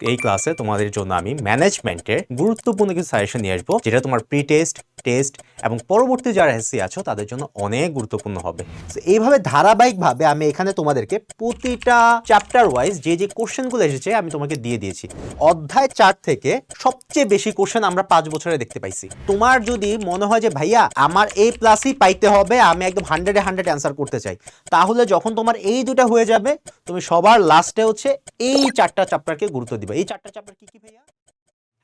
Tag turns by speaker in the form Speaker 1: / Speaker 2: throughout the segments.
Speaker 1: এই ক্লাসে তোমাদের জন্য আমি ম্যানেজমেন্টের গুরুত্বপূর্ণ কিছু সাজেশন নিয়ে আসবো, যেটা তোমার প্রি টেস্ট, টেস্ট এবং পরবর্তী যারা এসএসসি আছো তাদের জন্য অনেক গুরুত্বপূর্ণ হবে। এইভাবে ধারাবাহিকভাবে আমি এখানে তোমাদেরকে প্রতিটা চ্যাপ্টার ওয়াইজ যে যে কোশ্চেনগুলো এসেছে আমি তোমাকে দিয়ে দিয়েছি। অধ্যায় 4 থেকে সবচেয়ে বেশি কোশ্চেন আমরা 5 বছরে দেখতে পাইছি। তোমার যদি মনে হয় যে ভাইয়া আমার A+ই পাইতে হবে, আমি একদম 100-এ 100 অ্যান্সার করতে চাই, তাহলে যখন তোমার এই দুটা হয়ে যাবে, তুমি সবার লাস্টে হচ্ছে এই 4টা চ্যাপ্টারকে গুরুত্ব দিবে। এই 4টা চ্যাপ্টার কি কি ভাইয়া?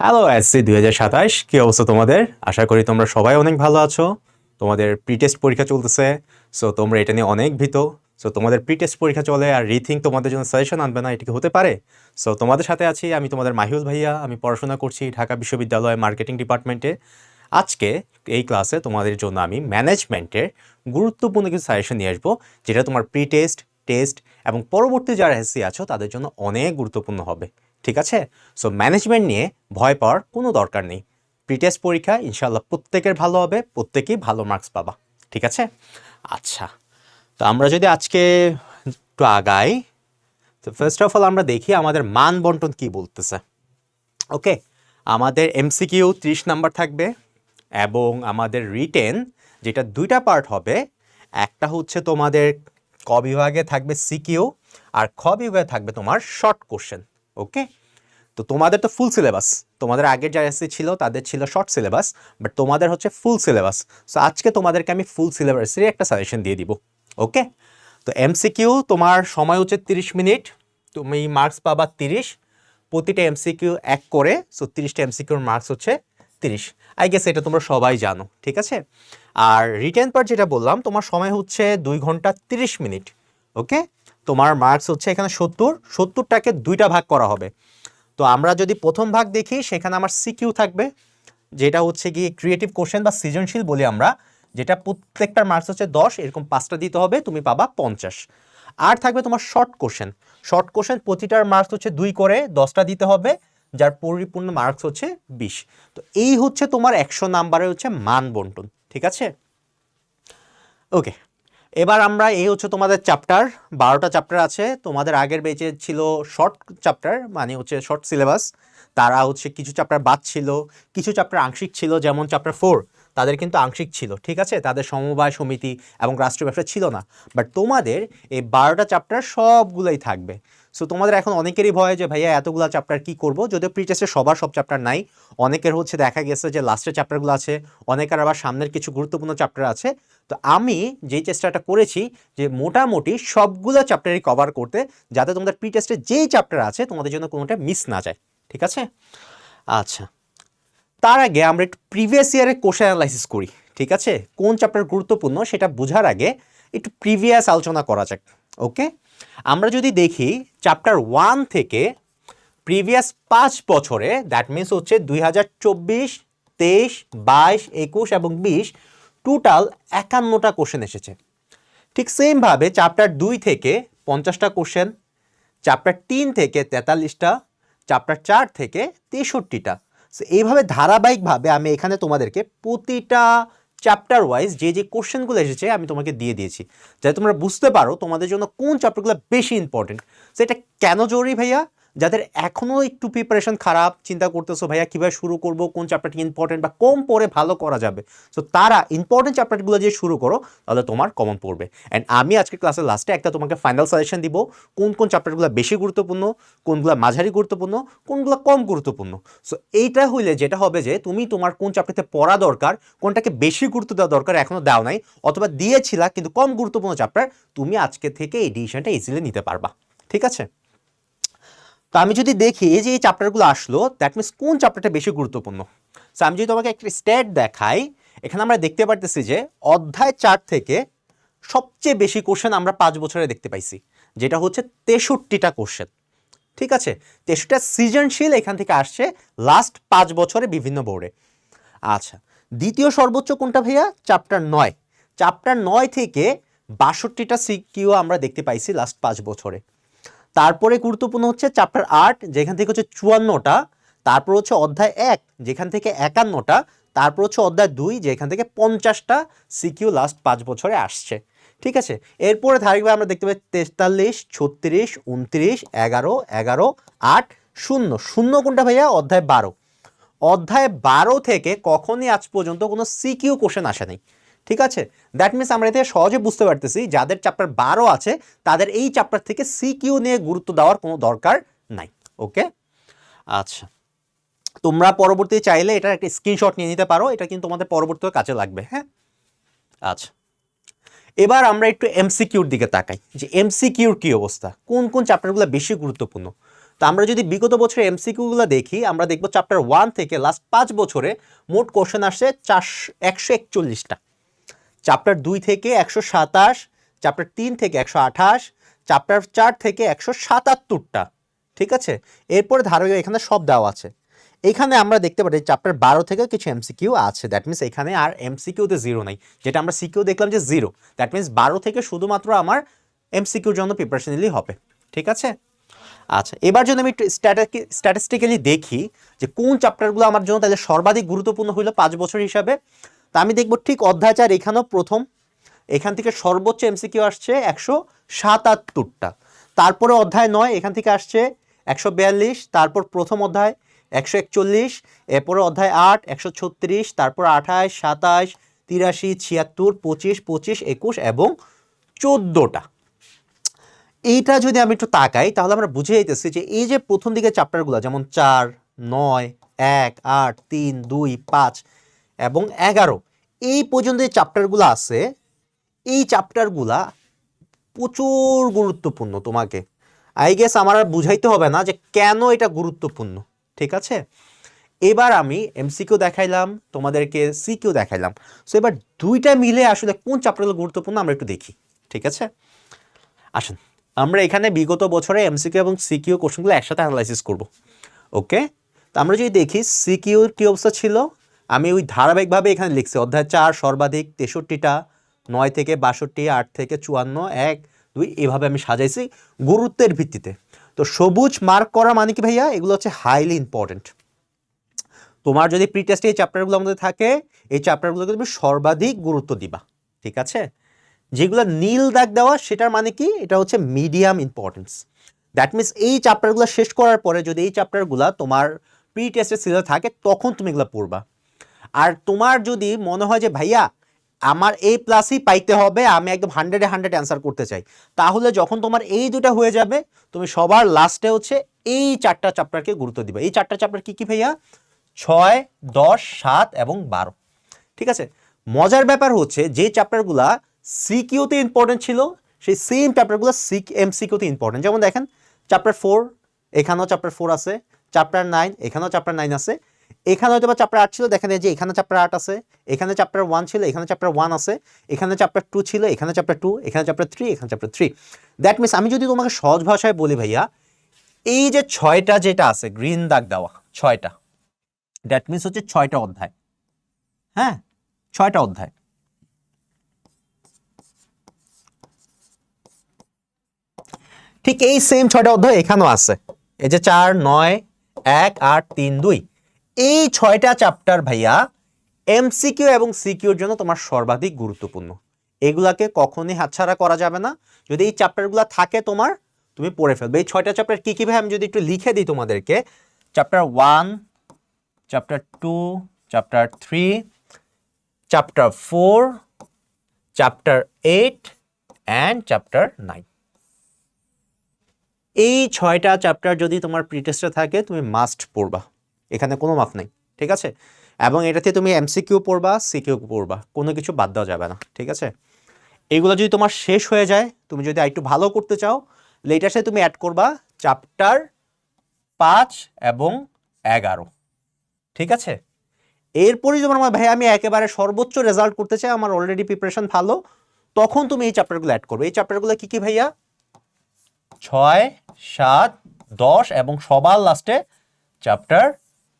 Speaker 1: হ্যালো এসসি 2027, কি অবস্থা তোমাদের? আশা করি তোমরা সবাই অনেক ভালো আছো। তোমাদের প্রি টেস্ট পরীক্ষা চলতেছে, সো তোমরা এটা নিয়ে অনেক ভীত। সো তোমাদের প্রি টেস্ট পরীক্ষা চলে আর রিথিঙ্ক তোমাদের জন্য সাজেশন আনবে না, এটা কি হতে পারে? সো তোমাদের সাথে আছি আমি, তোমাদের মাহিউল ভাইয়া। আমি পড়াশোনা করছি ঢাকা বিশ্ববিদ্যালয় মার্কেটিং ডিপার্টমেন্টে। আজকে এই ক্লাসে তোমাদের জন্য আমি ম্যানেজমেন্টের গুরুত্বপূর্ণ কিছু সাজেশন নিয়ে আসবো, যেটা তোমার প্রি টেস্ট, টেস্ট এবং পরবর্তী যারা এসএসসি আছো তাদের জন্য অনেক গুরুত্বপূর্ণ হবে। ঠিক আছে? সো ম্যানেজমেন্ট নিয়ে ভয় পাওয়ার কোনো দরকার নেই। প্রি টেস্ট পরীক্ষা ইনশাল্লাহ প্রত্যেকের ভালো হবে, প্রত্যেকেই ভালো মার্কস পাবা। ঠিক আছে? আচ্ছা, তো আমরা যদি আজকে একটু আগাই, তো ফার্স্ট অফ অল আমরা দেখি আমাদের মান বন্টন কি বলতেছে। ওকে, আমাদের এমসিকিউ 30 নাম্বার থাকবে এবং আমাদের রিটেন যেটা দুইটা পার্ট হবে, একটা হচ্ছে তোমাদের ক বিভাগে থাকবে সিকিউ আর খ বিভাগে থাকবে তোমার শর্ট কোশ্চেন। ওকে, তো তোমাদের তো ফুল সিলেবাস, তোমাদের আগের যা এসএসসি ছিল তাদের ছিল শর্ট সিলেবাস, বাট তোমাদের হচ্ছে ফুল সিলেবাস। সো আজকে তোমাদেরকে আমি ফুল সিলেবাসেরই একটা সাজেশন দিয়ে দিব। ওকে, তো এমসিকিউ তোমার সময় হচ্ছে 30 মিনিট, তুমি মার্কস পাবা 30, প্রতিটা এমসিকিউ 1 করে, সো 30টা এমসিকিউর মার্কস হচ্ছে 30। আই গেস এটা তোমরা সবাই জানো। ঠিক আছে? আর রিটেন পার্ট যেটা বললাম, তোমার সময় হচ্ছে 2 ঘন্টা 30 মিনিট। ওকে, তোমার মার্কস হচ্ছে এখানে 70টাকে দুইটা ভাগ করা হবে। তো আমরা যদি প্রথম ভাগ দেখি, সেখানে আমার সিকিউ থাকবে, যেটা হচ্ছে কি ক্রিয়েটিভ কোশ্চেন বা সৃজনশীল বলি আমরা, যেটা প্রত্যেকটার মার্কস হচ্ছে 10, এরকম 5টা দিতে হবে, তুমি পাবা 50। আর থাকবে তোমার শর্ট কোশ্চেন। শর্ট কোশ্চেন প্রতিটার মার্কস হচ্ছে 2 করে, 10টা দিতে হবে, যার পরিপূর্ণ মার্কস হচ্ছে 20। তো এই হচ্ছে তোমার 100 নাম্বারের হচ্ছে মান বন্টন। ঠিক আছে? ওকে, এবার আমরা এই হচ্ছে তোমাদের চ্যাপ্টার, 12টা চ্যাপ্টার আছে। তোমাদের আগের বেচে ছিল শর্ট চ্যাপ্টার, মানে হচ্ছে শর্ট সিলেবাস, তারা হচ্ছে কিছু চ্যাপ্টার বাদ ছিল, কিছু চ্যাপ্টার আংশিক ছিল, যেমন চ্যাপ্টার 4 তাদের কিন্তু আংশিক ছিল। ঠিক আছে? তাদের সমবায় সমিতি এবং রাষ্ট্রীয় ব্যবসা ছিল না, বাট তোমাদের এই 12টা চ্যাপ্টার সবগুলোই থাকবে। সো তোমাদের এখন অনেকেরই ভয় যে ভাইয়া এতগুলো চ্যাপ্টার কি করব, যদিও প্রি টেস্টে সবার সব চ্যাপ্টার নাই, অনেকের হচ্ছে দেখা গেছে যে লাস্টের চ্যাপ্টারগুলো আছে, অনেকের আবার সামনের কিছু গুরুত্বপূর্ণ চ্যাপ্টার আছে। তো আমি যেই চেষ্টাটা করেছি যে মোটামুটি সবগুলো চ্যাপ্টারই কভার করতে, যাতে তোমাদের প্রি টেস্টে যেই চ্যাপ্টার আছে তোমাদের জন্য কোনোটা মিস না যায়। ঠিক আছে? আচ্ছা, তার আগে আমরা একটু প্রিভিয়াস ইয়ারের কোশ্চেন অ্যানালাইসিস করি। ঠিক আছে? কোন চ্যাপ্টার গুরুত্বপূর্ণ সেটা বোঝার আগে একটু প্রিভিয়াস আলোচনা করা যাক। ওকে, আমরা যদি দেখি চ্যাপ্টার 1 থেকে প্রিভিয়াস 5 বছরে, দ্যাট মিনস হচ্ছে 2024, 23, 22, 21 এবং 20, টোটাল 51টা কোশ্চেন এসেছে। ঠিক সেমভাবে চ্যাপ্টার 2 থেকে 50টা কোশ্চেন, চ্যাপ্টার 3 থেকে 43টা, চ্যাপ্টার 4 থেকে 63টা। সো এইভাবে ধারাবাহিকভাবে আমি এখানে তোমাদেরকে প্রতিটা চ্যাপ্টার ওয়াইজ যে যে কোশ্চেনগুলো এসেছে আমি তোমাকে দিয়ে দিয়েছি, যাতে তোমরা বুঝতে পারো তোমাদের জন্য কোন চ্যাপ্টারগুলো বেশি ইম্পর্টেন্ট। সো এটা কেন জরুরি ভাইয়া? যাদের এখনও একটু প্রিপারেশন খারাপ, চিন্তা করতেছো ভাইয়া কীভাবে শুরু করব, কোন চ্যাপ্টারটি ইম্পর্টেন্ট বা কম পড়ে ভালো করা যাবে, সো তারা ইম্পর্টেন্ট চ্যাপ্টারগুলো যে শুরু করো, তাহলে তোমার কমন পড়বে। অ্যান্ড আমি আজকে ক্লাসের লাস্টে একটা তোমাকে ফাইনাল সাজেশন দিব, কোন কোন চ্যাপ্টারগুলো বেশি গুরুত্বপূর্ণ, কোনগুলো মাঝারি গুরুত্বপূর্ণ, কোনগুলো কম গুরুত্বপূর্ণ। সো এইটা হইলে যেটা হবে যে তুমি তোমার কোন চ্যাপ্টারতে পড়া দরকার, কোনটাকে বেশি গুরুত্ব দেওয়া দরকার এখনও দাও নাই, অথবা দিয়েছিলা কিন্তু কম গুরুত্বপূর্ণ চ্যাপ্টার, তুমি আজকে থেকে এই ডিসিশনটা ইজিলি নিতে পারবা। ঠিক আছে? তো আমি যদি দেখি যে এই চ্যাপ্টারগুলো আসলো, দ্যাট মিনস কোন চ্যাপ্টারটা বেশি গুরুত্বপূর্ণ। সো আমি যদি তোমাকে একটা স্ট্যাট দেখাই, এখানে আমরা দেখতে পারতেছি যে অধ্যায় 4 থেকে সবচেয়ে বেশি কোশ্চেন আমরা 5 বছরে দেখতে পাইছি, যেটা হচ্ছে 63টা কোশ্চেন। ঠিক আছে? 63টা সৃজনশীল এখান থেকে আসছে লাস্ট 5 বছরে বিভিন্ন বোর্ডে। আচ্ছা, দ্বিতীয় সর্বোচ্চ কোনটা ভাইয়া? চ্যাপ্টার 9। চ্যাপ্টার 9 থেকে 62টা সিকিউ আমরা দেখতে পাইছি লাস্ট 5 বছরে। তারপরে গুরুত্বপূর্ণ হচ্ছে চ্যাপ্টার 8, যেখান থেকে হচ্ছে 54টা। তারপর হচ্ছে অধ্যায় 1, যেখান থেকে 51টা। তারপর হচ্ছে অধ্যায় 2, যেখান থেকে 50টা সিকিউ লাস্ট 5 বছরে আসছে। ঠিক আছে? এরপরে ধারাবাহিকভাবে আমরা দেখতে পাই 43, 36, 29, 11, 11, 8, শূন্য শূন্য কোনটা ভাইয়া? অধ্যায় 12। অধ্যায় 12 থেকে কখনই আজ পর্যন্ত কোনো সিকিউ কোশ্চেন আসে নাই, ঠিক আছে? দ্যাট মিনস আমরা এতে সহজে বুঝতে পারতেছি যাদের চ্যাপ্টার 12 আছে তাদের এই চ্যাপ্টার থেকে সিকিউ নিয়ে গুরুত্ব দেওয়ার কোনো দরকার নাই। ওকে, আচ্ছা, তোমরা পরবর্তী চাইলে এটা একটা স্ক্রিনশট নিয়ে নিতে পারো, এটা কিন্তু তোমাদের পরবর্তীতে কাজে লাগবে। হ্যাঁ, আচ্ছা, এবার আমরা একটু এমসিকিউর দিকে তাকাই যে এমসিকিউর কি অবস্থা, কোন কোন চ্যাপ্টারগুলো বেশি গুরুত্বপূর্ণ। তো আমরা যদি বিগত বছরের এমসিকিউগুলো দেখি, আমরা দেখব চ্যাপ্টার 1 থেকে লাস্ট 5 বছরে মোট কোশ্চেন আসছে 141টা, চ্যাপ্টার 2 থেকে 127, চ্যাপ্টার 3 থেকে 128, চ্যাপ্টার 4 থেকে 177টা, ঠিক আছে? এরপরে ধারাবাহিক এখানে সব দেওয়া আছে। এখানে আমরা দেখতে পারি চ্যাপ্টার 12 থেকে কিছু এমসিকিউ আছে, দ্যাট মিনস এখানে আর এমসিকিউতে জিরো নাই, যেটা আমরা সিকিউ দেখলাম যে জিরো, দ্যাট মিনস 12 থেকে শুধুমাত্র আমার এমসিকিউর জন্য প্রিপারেশন নিলেই হবে, ঠিক আছে? আচ্ছা, এবার যদি আমি একটু স্ট্যাটিস্টিক্যালি দেখি যে কোন চ্যাপ্টারগুলো আমার জন্য তাহলে সর্বাধিক গুরুত্বপূর্ণ হলো 5 বছর হিসাবে, তা আমি দেখব ঠিক অধ্যায় 4 এখানেও প্রথম, এখান থেকে সর্বোচ্চ এমসিকিউ আসছে 177টা, তারপরে অধ্যায় 9 এখান থেকে আসছে 142, তারপর প্রথম অধ্যায় 141, এরপরে অধ্যায় 8 136, তারপর 28, 27, 83, 76, 25, 25, 21 এবং 14টা। এইটা যদি আমি একটু তাকাই তাহলে আমরা বুঝে যাইতেছি যে এই যে প্রথম দিকে চ্যাপ্টারগুলো যেমন 4, 9, 1, 8, 3, 2, 5 এবং 11, এই পর্যন্ত যে চ্যাপ্টারগুলো আছে এই চ্যাপ্টারগুলা প্রচুর গুরুত্বপূর্ণ। তোমাকে আই গেস আমার আর বুঝাইতে হবে না যে কেন এটা গুরুত্বপূর্ণ, ঠিক আছে? এবার আমি এমসিকিউ দেখাইলাম, তোমাদেরকে সিকিউ দেখাইলাম, সো এবার দুইটা মিলে আসলে কোন চ্যাপ্টারগুলো গুরুত্বপূর্ণ আমরা একটু দেখি, ঠিক আছে? আসুন আমরা এখানে বিগত বছরে এমসিকিউ এবং সিকিউ কোশ্চেনগুলো একসাথে অ্যানালাইসিস করব। ওকে, তো আমরা যদি দেখি সিকিউর কী অবস্থা ছিল, আমি ওই ধারাবাহিকভাবে এখানে লিখছি অধ্যায় 4 সর্বাধিক 63টা, 9 থেকে 62, 8 থেকে 54, 1, 2 এভাবে আমি সাজাইছি গুরুত্বের ভিত্তিতে। তো সবুজ মার্ক করা মানে কি ভাইয়া? এগুলো হচ্ছে হাইলি ইম্পর্টেন্ট। তোমার যদি প্রি টেস্টে এই চ্যাপ্টারগুলো আমাদের থাকে, এই চ্যাপ্টারগুলোকে তুমি সর্বাধিক গুরুত্ব দিবা, ঠিক আছে? যেগুলো নীল দাগ দেওয়া সেটার মানে কি? এটা হচ্ছে মিডিয়াম ইম্পর্টেন্স। দ্যাট মিনস এই চ্যাপ্টারগুলো শেষ করার পরে যদি এই চ্যাপ্টারগুলো তোমার প্রি টেস্টের সিলেবাসে থাকে তখন তুমি এগুলো পড়বা। আর তোমার যদি মনে হয় যে ভাইয়া আমার A+ পাইতে হবে, আমি একদম 100-এ 100 অ্যান্সার করতে চাই, তাহলে যখন তোমার এই দুটা হয়ে যাবে তুমি সবার লাস্টে হচ্ছে এই 4টা চ্যাপ্টারকে গুরুত্ব দিবে। এই 4টা চ্যাপ্টার কি কি ভাইয়া? 6, 10, 7 এবং 12, ঠিক আছে? মজার ব্যাপার হচ্ছে যে চ্যাপ্টারগুলা সিকিউতে ইম্পর্টেন্ট ছিল সেই সেম চ্যাপ্টারগুলো এমসিকিউতে ইম্পর্টেন্ট। যেমন দেখেন চ্যাপ্টার 4, এখানেও চ্যাপ্টার 4 আছে, চ্যাপ্টার 9 এখানেও চ্যাপ্টার 9 আছে, এখানে হয়তো বা চ্যাপ্টার 8 ছিল, দেখেন এই যে এখানে চ্যাপ্টার 8 আছে, এখানে চ্যাপ্টার 1 ছিল, এখানে চ্যাপ্টার 1 আছে, এখানে চ্যাপ্টার 2 ছিল, এখানে চ্যাপ্টার 2, এখানে চ্যাপ্টার 3, এখানে চ্যাপ্টার 3। দ্যাট মিনস আমি যদি তোমাকে সহজ ভাষায় বলি ভাইয়া, এই যে 6টা যেটা আছে গ্রিন দাগ দেওয়া 6টা, দ্যাট মিনস হচ্ছে 6টা অধ্যায়। হ্যাঁ, 6টা অধ্যায়। ঠিক এই সেম 6টা অধ্যায় এখানেও আছে, এই যে 4, 9, 1, 8, 3, 2, এই 6টা চ্যাপ্টার ভাইয়া এমসিকিউ এবং সিকিউর জন্য তোমার সর্বাধিক গুরুত্বপূর্ণ। এগুলাকে কখনোই হাতছাড়া করা যাবে না। যদি এই চ্যাপ্টারগুলো থাকে তোমার, তুমি পড়ে ফেলবে। এই 6টা চ্যাপ্টার কী কী ভাই আমি যদি একটু লিখে দিই তোমাদেরকে, chapter 1, chapter 2, chapter 3, chapter 4, chapter 8 and chapter 9। এই 6টা চ্যাপ্টার যদি তোমার প্রিটেস্টে থাকে তুমি মাস্ট পড়বা, এখানে কোনো মাফ নেই, ঠিক আছে? এবং এটাতে তুমি এমসিকিউ পড়বা, সিকিউ পড়বা, কোনো কিছু বাদ দেওয়া যাবে না, ঠিক আছে? এগুলো যদি তোমার শেষ হয়ে যায়, তুমি যদি একটু ভালো করতে চাও, লেটাসে তুমি অ্যাড করবা চ্যাপ্টার 5 এবং 11, ঠিক আছে? এরপরই যেমন আমার ভাই আমি একেবারে সর্বোচ্চ রেজাল্ট করতে চাই, আমার অলরেডি প্রিপারেশন ভালো, তখন তুমি এই চ্যাপ্টারগুলো অ্যাড করবে। এই চ্যাপ্টারগুলো কী কী ভাইয়া? 6, 7, 10 এবং সবার লাস্টে চ্যাপ্টার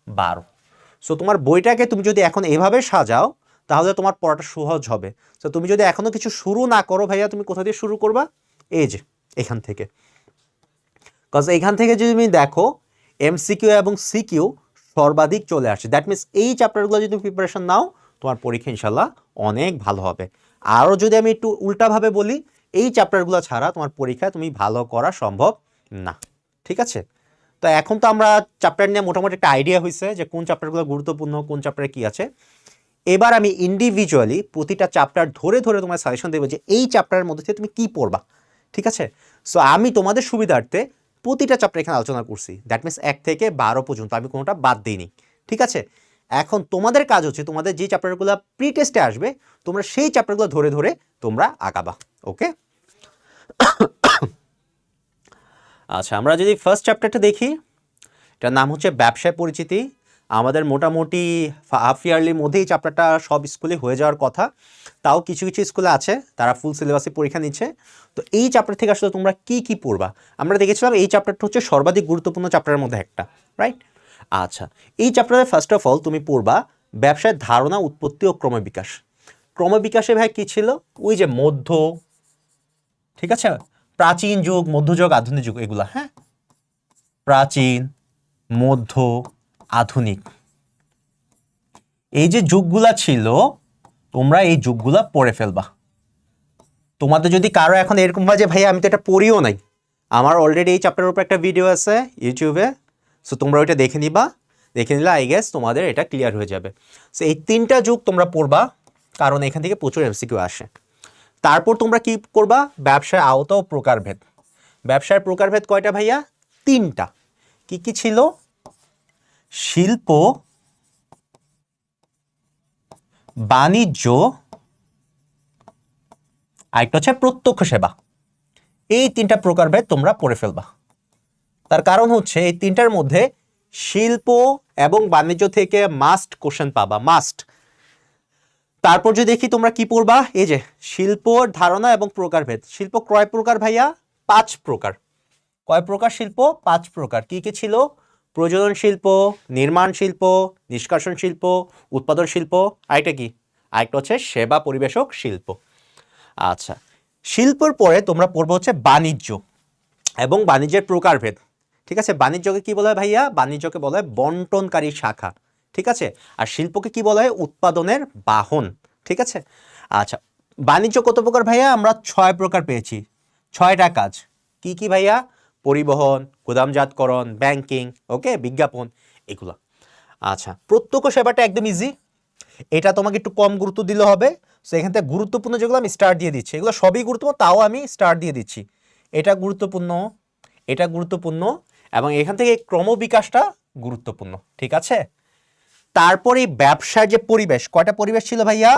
Speaker 1: 12। সো তোমার বইটাকে তুমি যদি এখন এভাবে সাজাও তাহলে তোমার পড়াটা সহজ হবে। সো তুমি যদি এখনো কিছু শুরু না করো ভাইয়া, তুমি কোথা দিয়ে শুরু করবা? এই যে এখান থেকে। কজ এখান থেকে যদি তুমি দেখো এমসিকিউ এবং সিকিউ সর্বাধিক চলে আসে। দ্যাট মিনস এই চ্যাপ্টারগুলো যদি তুমি প্রিপারেশন নাও তোমার পরীক্ষা ইনশাল্লাহ অনেক ভালো হবে। আরও যদি আমি একটু উল্টাভাবে বলি, এই চ্যাপ্টারগুলো ছাড়া তোমার পরীক্ষায় তুমি ভালো করা সম্ভব না, ঠিক আছে? তো তো এখন তো আমরা চ্যাপ্টার নিয়ে মোটামুটি একটা আইডিয়া হয়েছে যে কোন চ্যাপ্টারগুলো গুরুত্বপূর্ণ, কোন চ্যাপ্টারে কি আছে। এবার আমি ইন্ডিভিজুয়ালি প্রতিটা চ্যাপ্টার ধরে ধরে তোমার সাজেশন দেবো যে এই চ্যাপ্টারের মধ্যে থেকে তুমি কি পড়বা, ঠিক আছে। সো আমি তোমাদের সুবিধার্থে প্রতিটা চ্যাপ্টার এখানে আলোচনা করছি, দ্যাট মিনস 1 থেকে 12 পর্যন্ত আমি কোনোটা বাদ দিইনি, ঠিক আছে। এখন তোমাদের কাজ হচ্ছে তোমাদের যে চ্যাপ্টারগুলো প্রি টেস্টে আসবে তোমরা সেই চ্যাপ্টারগুলো ধরে ধরে তোমরা আগাবা, ওকে। আচ্ছা, আমরা যদি ফার্স্ট চ্যাপ্টারটা দেখি, এটার নাম হচ্ছে ব্যবসায় পরিচিতি। আমাদের মোটামুটি হাফ ইয়ারলির মধ্যেই চ্যাপ্টারটা সব স্কুলে হয়ে যাওয়ার কথা, তাও কিছু কিছু স্কুলে আছে তারা ফুল সিলেবাসে পরীক্ষা নিচ্ছে। তো এই চ্যাপ্টার থেকে আসলে তোমরা কি কি পড়বা, আমরা দেখেছিলাম এই চ্যাপ্টারটা হচ্ছে সর্বাধিক গুরুত্বপূর্ণ চ্যাপ্টারের মধ্যে একটা, রাইট। আচ্ছা, এই চ্যাপ্টারে ফার্স্ট অফ অল তুমি পড়বা ব্যবসায়ের ধারণা, উৎপত্তি ও ক্রমবিকাশ। ক্রমবিকাশে ভাই কি ছিল, ওই যে মধ্য, ঠিক আছে, প্রাচীন যুগ, মধ্যযুগ, আধুনিক যুগ, এগুলা, হ্যাঁ, প্রাচীন, মধ্য, আধুনিক, এই যে যুগগুলা ছিল তোমরা এই যুগগুলা পড়ে ফেলবা। তোমাদের যদি কারো এখন এরকম হয় যে ভাইয়া আমি তো এটা পড়িও নাই, আমার অলরেডি এই চ্যাপ্টারের উপর একটা ভিডিও আছে ইউটিউবে, সো তোমরা ওইটা দেখে নিবা, দেখে নিলে আই গেস তোমাদের এটা ক্লিয়ার হয়ে যাবে। সো এই 3টা যুগ তোমরা পড়বা, কারণ এখান থেকে প্রচুর এমসিকিউ আসে। তারপর তোমরা কি করবা, ব্যবসার আওতা ও প্রকারভেদ। ব্যবসার প্রকারভেদ কয়টা ভাইয়া, 3টা। কি কি ছিল, শিল্প, বাণিজ্য, আরেকটা হচ্ছে প্রত্যক্ষ সেবা। এই 3টা প্রকারভেদ তোমরা পড়ে ফেলবা। তার কারণ হচ্ছে এই 3টার মধ্যে শিল্প এবং বাণিজ্য থেকে মাস্ট কোশ্চেন পাবা, মাস্ট। তারপর যদি দেখি তোমরা কি পড়বা, এই যে শিল্পর ধারণা এবং প্রকারভেদ। শিল্প কয় প্রকার ভাইয়া, 5 প্রকার। কয় প্রকার শিল্প, 5 প্রকার। কি কি ছিল, প্রযোজন শিল্প, নির্মাণ শিল্প, নিষ্কাশন শিল্প, উৎপাদন শিল্প, আরেকটা কি, আরেকটা হচ্ছে সেবা পরিবেশক শিল্প। আচ্ছা, শিল্পর পরে তোমরা পড়বো হচ্ছে বাণিজ্য এবং বাণিজ্যের প্রকারভেদ, ঠিক আছে। বাণিজ্যকে কি বলা হয় ভাইয়া, বাণিজ্যকে বলা হয় বন্টনকারী শাখা, ঠিক আছে। আর শিল্পকে কি বলা হয়, উৎপাদনের বাহন, ঠিক আছে। আচ্ছা, বাণিজ্য কত প্রকার ভাইয়া, আমরা 6 প্রকার পেয়েছি, 6টা কাজ। কি কি ভাইয়া, পরিবহন, গুদামজাতকরণ, ব্যাংকিং, ওকে, বিজ্ঞাপন, এগুলা। আচ্ছা, প্রত্যক্ষ সেবাটা একদম ইজি, এটা তোমাকে একটু কম গুরুত্ব দিলে হবে। সো এখান থেকে গুরুত্বপূর্ণ যেগুলো আমি স্টার দিয়ে দিচ্ছি, এগুলো সবই গুরুত্বপূর্ণ, তাও আমি স্টার দিয়ে দিচ্ছি। এটা গুরুত্বপূর্ণ, এটা গুরুত্বপূর্ণ, এবং এখান থেকে ক্রমবিকাশটা গুরুত্বপূর্ণ, ঠিক আছে। তারপরে ব্যবসার যে পরিবেশ, কয়টা পরিবেশ ছিল ভাইয়া,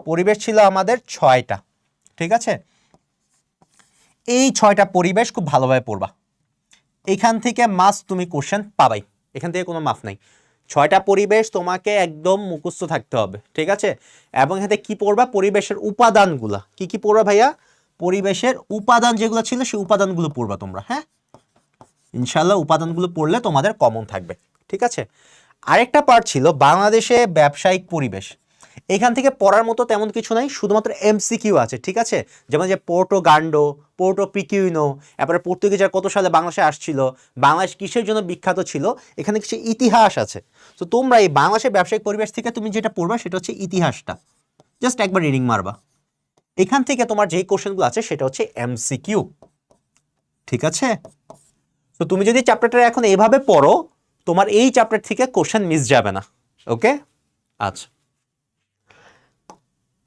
Speaker 1: পরিবেশ ছিল আমাদের 6টা, ঠিক আছে। এই 6টা পরিবেশ খুব ভালোভাবে পড়বা, এখান থেকে মাস্ট তুমি কোশ্চেন পাবাই, এখান থেকে কোনো মাফ নাই। 6টা পরিবেশ তোমাকে একদম মুখস্থ থাকতে হবে, ঠিক আছে। এবং এখান থেকে কি পড়বা, পরিবেশের উপাদানগুলা। কি কি পড়বা ভাইয়া, পরিবেশের উপাদান যেগুলো ছিল সেই উপাদানগুলো পড়বা তোমরা, হ্যাঁ, ইনশাল্লাহ উপাদানগুলো পড়লে তোমাদের কমন থাকবে, ঠিক আছে। আরেকটা পার্ট ছিল বাংলাদেশে ব্যবসায়িক পরিবেশ। এখান থেকে পড়ার মতো তেমন কিছু নাই, শুধুমাত্র এমসিকিউ আছে, ঠিক আছে। যেমন যে পোর্টো গান্ডো, পোর্টো পিকিউনো, এরপরে পর্তুগিজরা কত সালে বাংলাদেশে আসছিল, বাংলাদেশ কিসের জন্য বিখ্যাত ছিল, এখানে কিছু ইতিহাস আছে। তো তোমরা এই বাংলাদেশের ব্যবসায়িক পরিবেশ থেকে তুমি যেটা পড়বা সেটা হচ্ছে ইতিহাসটা, জাস্ট একবার রিডিং মারবা। এখান থেকে তোমার যেই কোশ্চেনগুলো আছে সেটা হচ্ছে এমসিকিউ, ঠিক আছে। তো তুমি যদি চ্যাপ্টারটা এখন এইভাবে পড়ো তোমার এই চ্যাপ্টার থেকে কোশ্চেন মিস যাবে না, ওকে। আচ্ছা,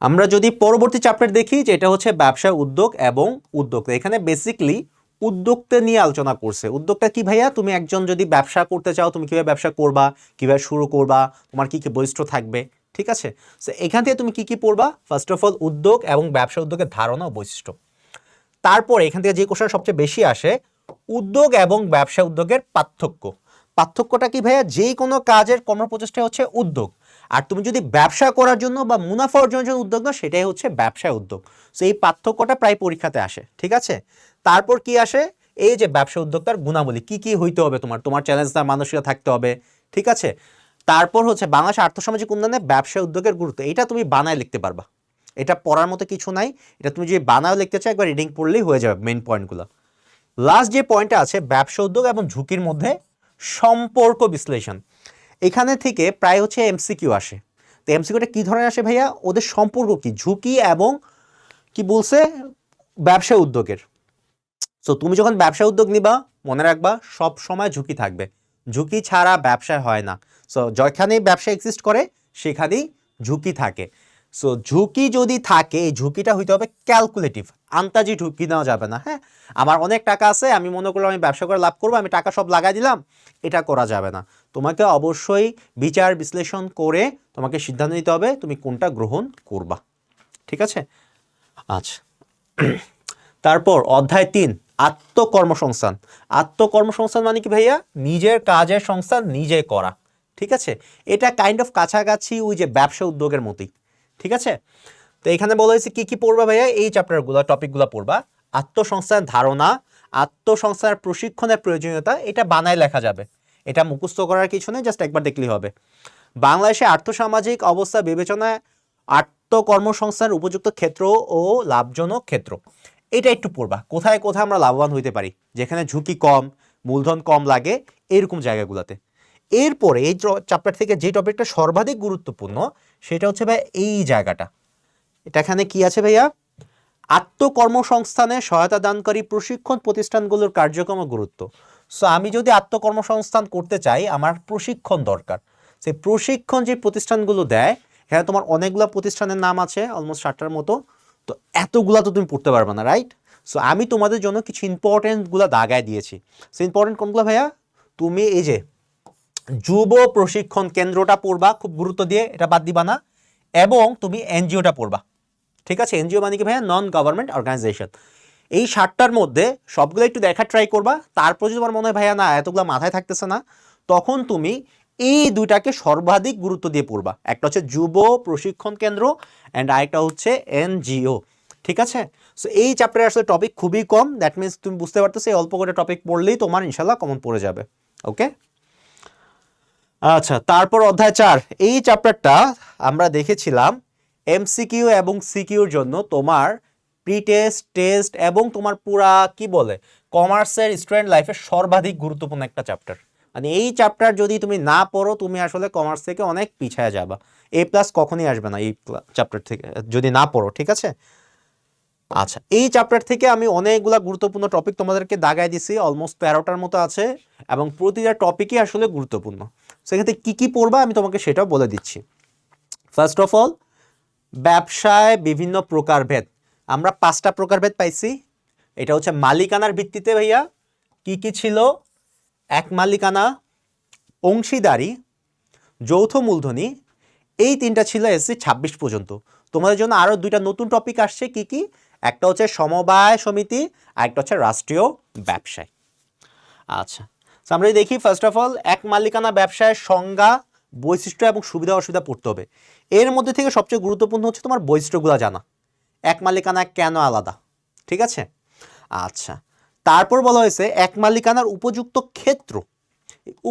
Speaker 1: আমরা যদি পরবর্তী চ্যাপ্টার দেখি যেটা হচ্ছে ব্যবসা, উদ্যোগ এবং উদ্যোক্তা। এখানে বেসিকলি উদ্যোক্তা নিয়ে আলোচনা করছে। উদ্যোক্তা কি ভাইয়া, তুমি একজন যদি ব্যবসা করতে চাও তুমি কিভাবে ব্যবসা করবা, কিভাবে শুরু করবা, তোমার কি কি বৈশিষ্ট্য থাকবে, ঠিক আছে। সো এখান থেকে তুমি কি কি পড়বা, ফার্স্ট অফ অল উদ্যোগ এবং ব্যবসা উদ্যোগের ধারণা ও বৈশিষ্ট্য। তারপর এখান থেকে যে কোশ্চেন সবচেয়ে বেশি আসে, উদ্যোগ এবং ব্যবসা উদ্যোগের পার্থক্য। পার্থক্যটা কি ভাইয়া, যে কোনো কাজের কর্মপ্রচেষ্টা হচ্ছে উদ্যোগ, আর তুমি যদি ব্যবসা করার জন্য বা মুনাফা অর্জনের জন্য উদ্যোগ নাও সেটাই হচ্ছে ব্যবসায় উদ্যোগ। সো এই পার্থক্যটা প্রায় পরীক্ষাতে আসে, ঠিক আছে। তারপর কি আসে, এই যে ব্যবসা উদ্যোক্তার গুণাবলী, কি কি হইতে হবে, তোমার চ্যালেঞ্জটা মানসিকতা থাকতে হবে, ঠিক আছে। তারপর হচ্ছে বাংলাদেশ আর্থসামাজিক উন্নয়নে ব্যবসা উদ্যোগের গুরুত্ব, এটা তুমি বানায় লিখতে পারবা, এটা পড়ার মতো কিছু নাই, এটা তুমি যদি বানায় লিখতে চাও একবার রিডিং পড়লেই হয়ে যাবে মেইন পয়েন্টগুলো। লাস্ট যে পয়েন্টটা আছে ব্যবসা উদ্যোগ এবং ঝুঁকির মধ্যে সম্পর্ক বিশ্লেষণ, এখানে থেকে প্রায় হচ্ছে এমসিকিউ আসে। তো এমসিকিউটা কী ধরনের আসে ভাইয়া, ওদের সম্পর্ক কি, ঝুঁকি এবং কি বলছে ব্যবসা উদ্যোগের। সো তুমি যখন ব্যবসা উদ্যোগ নিবা মনে রাখবা সব সময় ঝুঁকি থাকবে, ঝুঁকি ছাড়া ব্যবসায় হয় না। সো যেখানেই ব্যবসা এক্সিস্ট করে সেখানেই ঝুঁকি থাকে। সো ঝুঁকি যদি থাকে এই ঝুঁকিটা হইতে হবে ক্যালকুলেটিভ, আন্তাজি ঝুঁকি নেওয়া যাবে না। হ্যাঁ, আমার অনেক টাকা আছে, আমি মনে করলাম আমি ব্যবসা করে লাভ করবো, আমি টাকা সব লাগাই দিলাম, এটা করা যাবে না। তোমাকে অবশ্যই বিচার বিশ্লেষণ করে তোমাকে সিদ্ধান্ত নিতে হবে তুমি কোনটা গ্রহণ করবা। ঠিক আছে? আচ্ছা, তারপর অধ্যায় 3 আত্মকর্মসংস্থান। আত্মকর্মসংস্থান মানে কি ভাইয়া? নিজের কাজের সংস্থান নিজে করা। ঠিক আছে, এটা কাইন্ড অফ কাছাকাছি ওই যে ব্যবসা উদ্যোগের মতোই। ঠিক আছে, তো এখানে বলা হয়েছে কি কি পড়বা ভাইয়া? এই চ্যাপ্টারগুলো টপিকগুলো পড়বা। আত্মসংস্থানের ধারণা, আত্মসংস্থানের প্রশিক্ষণের প্রয়োজনীয়তা, এটা বানায় লেখা যাবে, এটা মুখস্থ করার কিছু নেই, জাস্ট একবার দেখলেই হবে। বাংলাদেশে আর্থসামাজিক অবস্থা বিবেচনায় আত্মকর্মসংস্থানের উপযুক্ত ক্ষেত্র ও লাভজনক ক্ষেত্র, এটা একটু পড়বা। কোথায় কোথায় আমরা লাভবান হইতে পারি, যেখানে ঝুঁকি কম, মূলধন কম লাগে, এরকম জায়গাগুলোতে। এরপরে এই চ্যাপ্টার থেকে যে টপিকটা সর্বাধিক গুরুত্বপূর্ণ সেটা হচ্ছে ভাই এই জায়গাটা। এটা এখানে কি আছে ভাইয়া? আত্মকর্মসংস্থানে সহায়তা দানকারী প্রশিক্ষণ প্রতিষ্ঠানগুলোর কার্যক্রম ও গুরুত্ব। সো আমি যদি আত্মকর্মসংস্থান করতে চাই আমার প্রশিক্ষণ দরকার। সেই প্রশিক্ষণ যে প্রতিষ্ঠানগুলো দেয়, এখানে তোমার অনেকগুলো প্রতিষ্ঠানের নাম আছে, অলমোস্ট 60টার মতো। তো এতগুলা তো তুমি পড়তে পারবে না, রাইট? সো আমি তোমাদের জন্য কিছু ইম্পর্টেন্টগুলো দাগায় দিয়েছি। সো ইম্পর্টেন্ট কোনগুলো ভাইয়া? তুমি এই যে যুব প্রশিক্ষণ কেন্দ্রটা পড়বা খুব গুরুত্ব দিয়ে, এটা বাদ দিবা না। এবং তুমি এনজিওটা পড়বা। ঠিক আছে, এনজিও মানে কি ভাইয়া? Non government organisation. এই 60টার মধ্যে সবগুলো একটু দেখা ট্রাই করবা। তারপর যদি তোমার মনে হয় ভাইয়া না এতগুলো মাথায় থাকতেছে না, তখন তুমি এই দুইটাকে সর্বাধিক গুরুত্ব দিয়ে পড়বা। একটা হচ্ছে যুব প্রশিক্ষণ কেন্দ্র অ্যান্ড আরেকটা হচ্ছে এনজিও। ঠিক আছে, সো এই চ্যাপ্টারে আসলে টপিক খুবই কম, দ্যাট মিনস তুমি বুঝতে পারতেছো এই অল্প করে টপিক পড়লেই তোমার ইনশাল্লাহ কমন পড়ে যাবে। ওকে, আচ্ছা, তারপর অধ্যায় 4। এই চ্যাপ্টারটা আমরা দেখেছিলাম এমসিকিউ এবং সিকিউর জন্য তোমার প্রি টেস্ট, টেস্ট এবং তোমার পুরা কি বলে কমার্সের স্টুডেন্ট লাইফের সর্বাধিক গুরুত্বপূর্ণ একটা চ্যাপ্টার। মানে এই চ্যাপ্টার যদি তুমি না পড়ো তুমি আসলে কমার্স থেকে অনেক পিছায় যাবা, এ প্লাস কখনই আসবে না এই চ্যাপ্টার থেকে যদি না পড়ো। ঠিক আছে, আচ্ছা, এই চ্যাপ্টার থেকে আমি অনেকগুলা গুরুত্বপূর্ণ টপিক তোমাদেরকে দাগায় দিছি, অলমোস্ট 13টার মতো আছে এবং প্রতিটা টপিকই আসলে গুরুত্বপূর্ণ। সেক্ষেত্রে কী কী পড়বা আমি তোমাকে সেটাও বলে দিচ্ছি। ফার্স্ট অফ অল, ব্যবসায় বিভিন্ন প্রকারভেদ। আমরা 5টা প্রকারভেদ পাইছি। এটা হচ্ছে মালিকানার ভিত্তিতে ভাইয়া কি কি ছিল? এক মালিকানা, অংশীদারি, যৌথ মূলধনী, এই 3টা ছিল এসসি 26 পর্যন্ত। তোমাদের জন্য আরও 2টা নতুন টপিক আসছে। কি কি? একটা হচ্ছে সমবায় সমিতি আর একটা হচ্ছে রাষ্ট্রীয় ব্যবসায়। আচ্ছা, আমরা যদি দেখি ফার্স্ট অফ অল এক মালিকানা ব্যবসায়ের সংজ্ঞা, বৈশিষ্ট্য এবং সুবিধা অসুবিধা পড়তে হবে। এর মধ্যে থেকে সবচেয়ে গুরুত্বপূর্ণ হচ্ছে তোমার বৈশিষ্ট্যগুলো জানা, এক মালিকানা কেন আলাদা। ঠিক আছে, আচ্ছা, তারপর বলা হয়েছে এক মালিকানার উপযুক্ত ক্ষেত্র।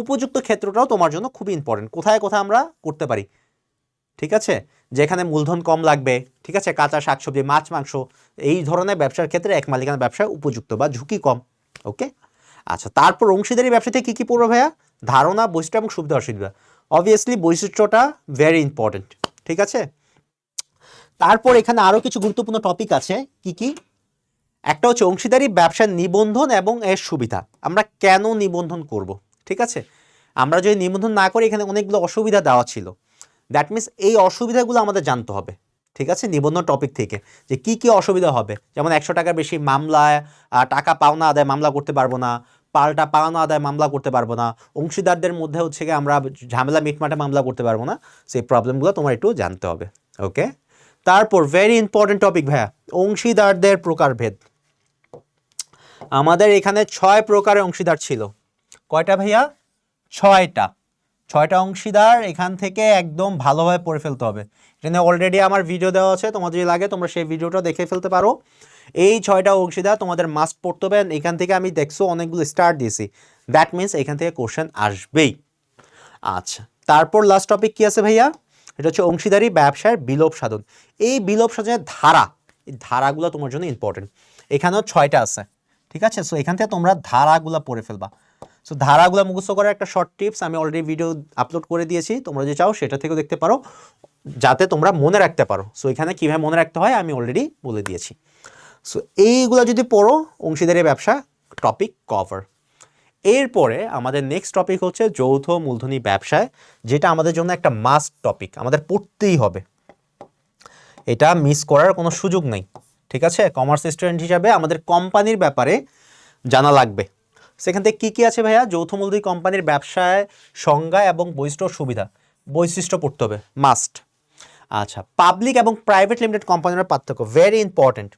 Speaker 1: উপযুক্ত ক্ষেত্রটাও তোমার জন্য খুবই ইম্পর্টেন্ট, কোথায় কোথায় আমরা করতে পারি। ঠিক আছে, যেখানে মূলধন কম লাগবে, ঠিক আছে, কাঁচা শাকসবজি, মাছ মাংস, এই ধরনের ব্যবসার ক্ষেত্রে এক মালিকানা ব্যবসা উপযুক্ত বা ঝুঁকি কম। ওকে, আচ্ছা, তারপর অংশীদারি ব্যবসাতে কী কী পড়বে ভাইয়া? ধারণা, বৈশিষ্ট্য এবং সুবিধা অসুবিধা। অবভিয়াসলি বৈশিষ্ট্যটা ভেরি ইম্পর্টেন্ট। ঠিক আছে, তারপর এখানে আরও কিছু গুরুত্বপূর্ণ টপিক আছে। কি কি? একটা হচ্ছে অংশীদারি ব্যবসার নিবন্ধন এবং এর সুবিধা, আমরা কেন নিবন্ধন করব। ঠিক আছে, আমরা যদি নিবন্ধন না করি এখানে অনেকগুলো অসুবিধা দেওয়া ছিল, দ্যাট মিনস এই অসুবিধাগুলো আমাদের জানতে হবে। ঠিক আছে, নিবন্ধন টপিক থেকে যে কি কি অসুবিধা হবে, যেমন 100 টাকার বেশি মামলায় টাকা পাওনা আদায় মামলা করতে পারবো না, পাল্টা পাওনা আদায় মামলা করতে পারবো না, অংশীদারদের মধ্যে হচ্ছে গিয়ে আমরা ঝামেলা মিটমাটে মামলা করতে পারবো না। সেই প্রবলেমগুলো তোমার একটু জানতে হবে। ওকে, তারপর ভেরি ইম্পর্টেন্ট টপিক ভাইয়া, অংশীদারদের প্রকারভেদ। আমাদের এখানে 6 প্রকারের অংশীদার ছিল। কয়টা ভাইয়া? 6টা। 6টা অংশীদার এখান থেকে একদম ভালোভাবে পড়ে ফেলতে হবে। এখানে অলরেডি আমার ভিডিও দেওয়া আছে, তোমার যদি লাগে তোমরা সেই ভিডিওটা দেখে ফেলতে পারো। এই 6টা অংশীদার তোমাদের মাস্ট পড়তে হবে। এখান থেকে আমি দেখছো অনেকগুলো স্টার দিয়েছি, দ্যাট মিনস এখান থেকে কোশ্চেন আসবেই। আচ্ছা, তারপর লাস্ট টপিক কি আছে ভাইয়া? এটা হচ্ছে অংশীদারি ব্যবসার বিলোপ সাধন। এই বিলোপ সাধনের ধারা, এই ধারাগুলো তোমার জন্য ইম্পর্টেন্ট। এখানেও 6টা আছে। ঠিক আছে, সো এখান থেকে তোমরা ধারাগুলো পড়ে ফেলবা। সো ধারাগুলো মুখস্থ করার একটা শর্ট টিপস আমি অলরেডি ভিডিও আপলোড করে দিয়েছি, তোমরা যে চাও সেটা থেকেও দেখতে পারো, যাতে তোমরা মনে রাখতে পারো। সো এখানে কীভাবে মনে রাখতে হয় আমি অলরেডি বলে দিয়েছি। সো এইগুলো যদি পড়ো অংশীদারি ব্যবসা টপিক কভার। এরপরে আমাদের নেক্সট টপিক হচ্ছে যৌথ মূলধনী ব্যবসায়, যেটা আমাদের জন্য একটা মাস্ট টপিক, আমাদের পড়তেই হবে, এটা মিস করার কোনো সুযোগ নেই। ঠিক আছে, কমার্স স্টুডেন্ট হিসাবে আমাদের কোম্পানির ব্যাপারে জানা লাগবে। সেখান থেকে কী কী আছে ভাইয়া? যৌথ মূলধনী কোম্পানির ব্যবসায় সংজ্ঞা এবং বৈশিষ্ট্য পড়তে হবে, মাস্ট। আচ্ছা, পাবলিক এবং প্রাইভেট লিমিটেড কোম্পানির পার্থক্য, ভেরি ইম্পর্টেন্ট,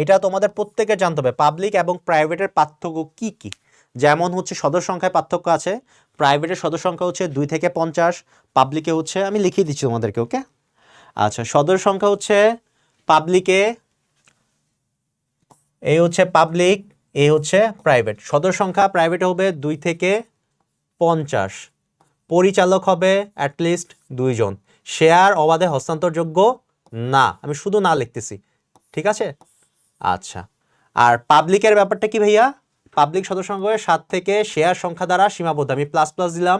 Speaker 1: এটা তোমাদের প্রত্যেকের জানতে হবে। পাবলিক এবং প্রাইভেটের পার্থক্য কি কি? যেমন হচ্ছে সদস্য সংখ্যায় পার্থক্য আছে, প্রাইভেটের সদস্য সংখ্যা হচ্ছে 2 থেকে 50, পাবলিকে হচ্ছে, আমি লিখিয়ে দিচ্ছি তোমাদেরকে, ওকে? আচ্ছা, সদস্য সংখ্যা হচ্ছে পাবলিকে, এই হচ্ছে পাবলিক, এই হচ্ছে প্রাইভেট। সদস্য সংখ্যা প্রাইভেটে হবে 2 থেকে 50, পরিচালক হবে অ্যাটলিস্ট 2 জন, শেয়ার অবাধে হস্তান্তরযোগ্য না, আমি শুধু না লিখতেছি, ঠিক আছে? আচ্ছা, আর পাবলিকের ব্যাপারটা কি ভাইয়া? পাবলিক সদস্য সংখ্যা 7 থেকে শেয়ার সংখ্যা দ্বারা সীমাবদ্ধ, আমি প্লাস দিলাম।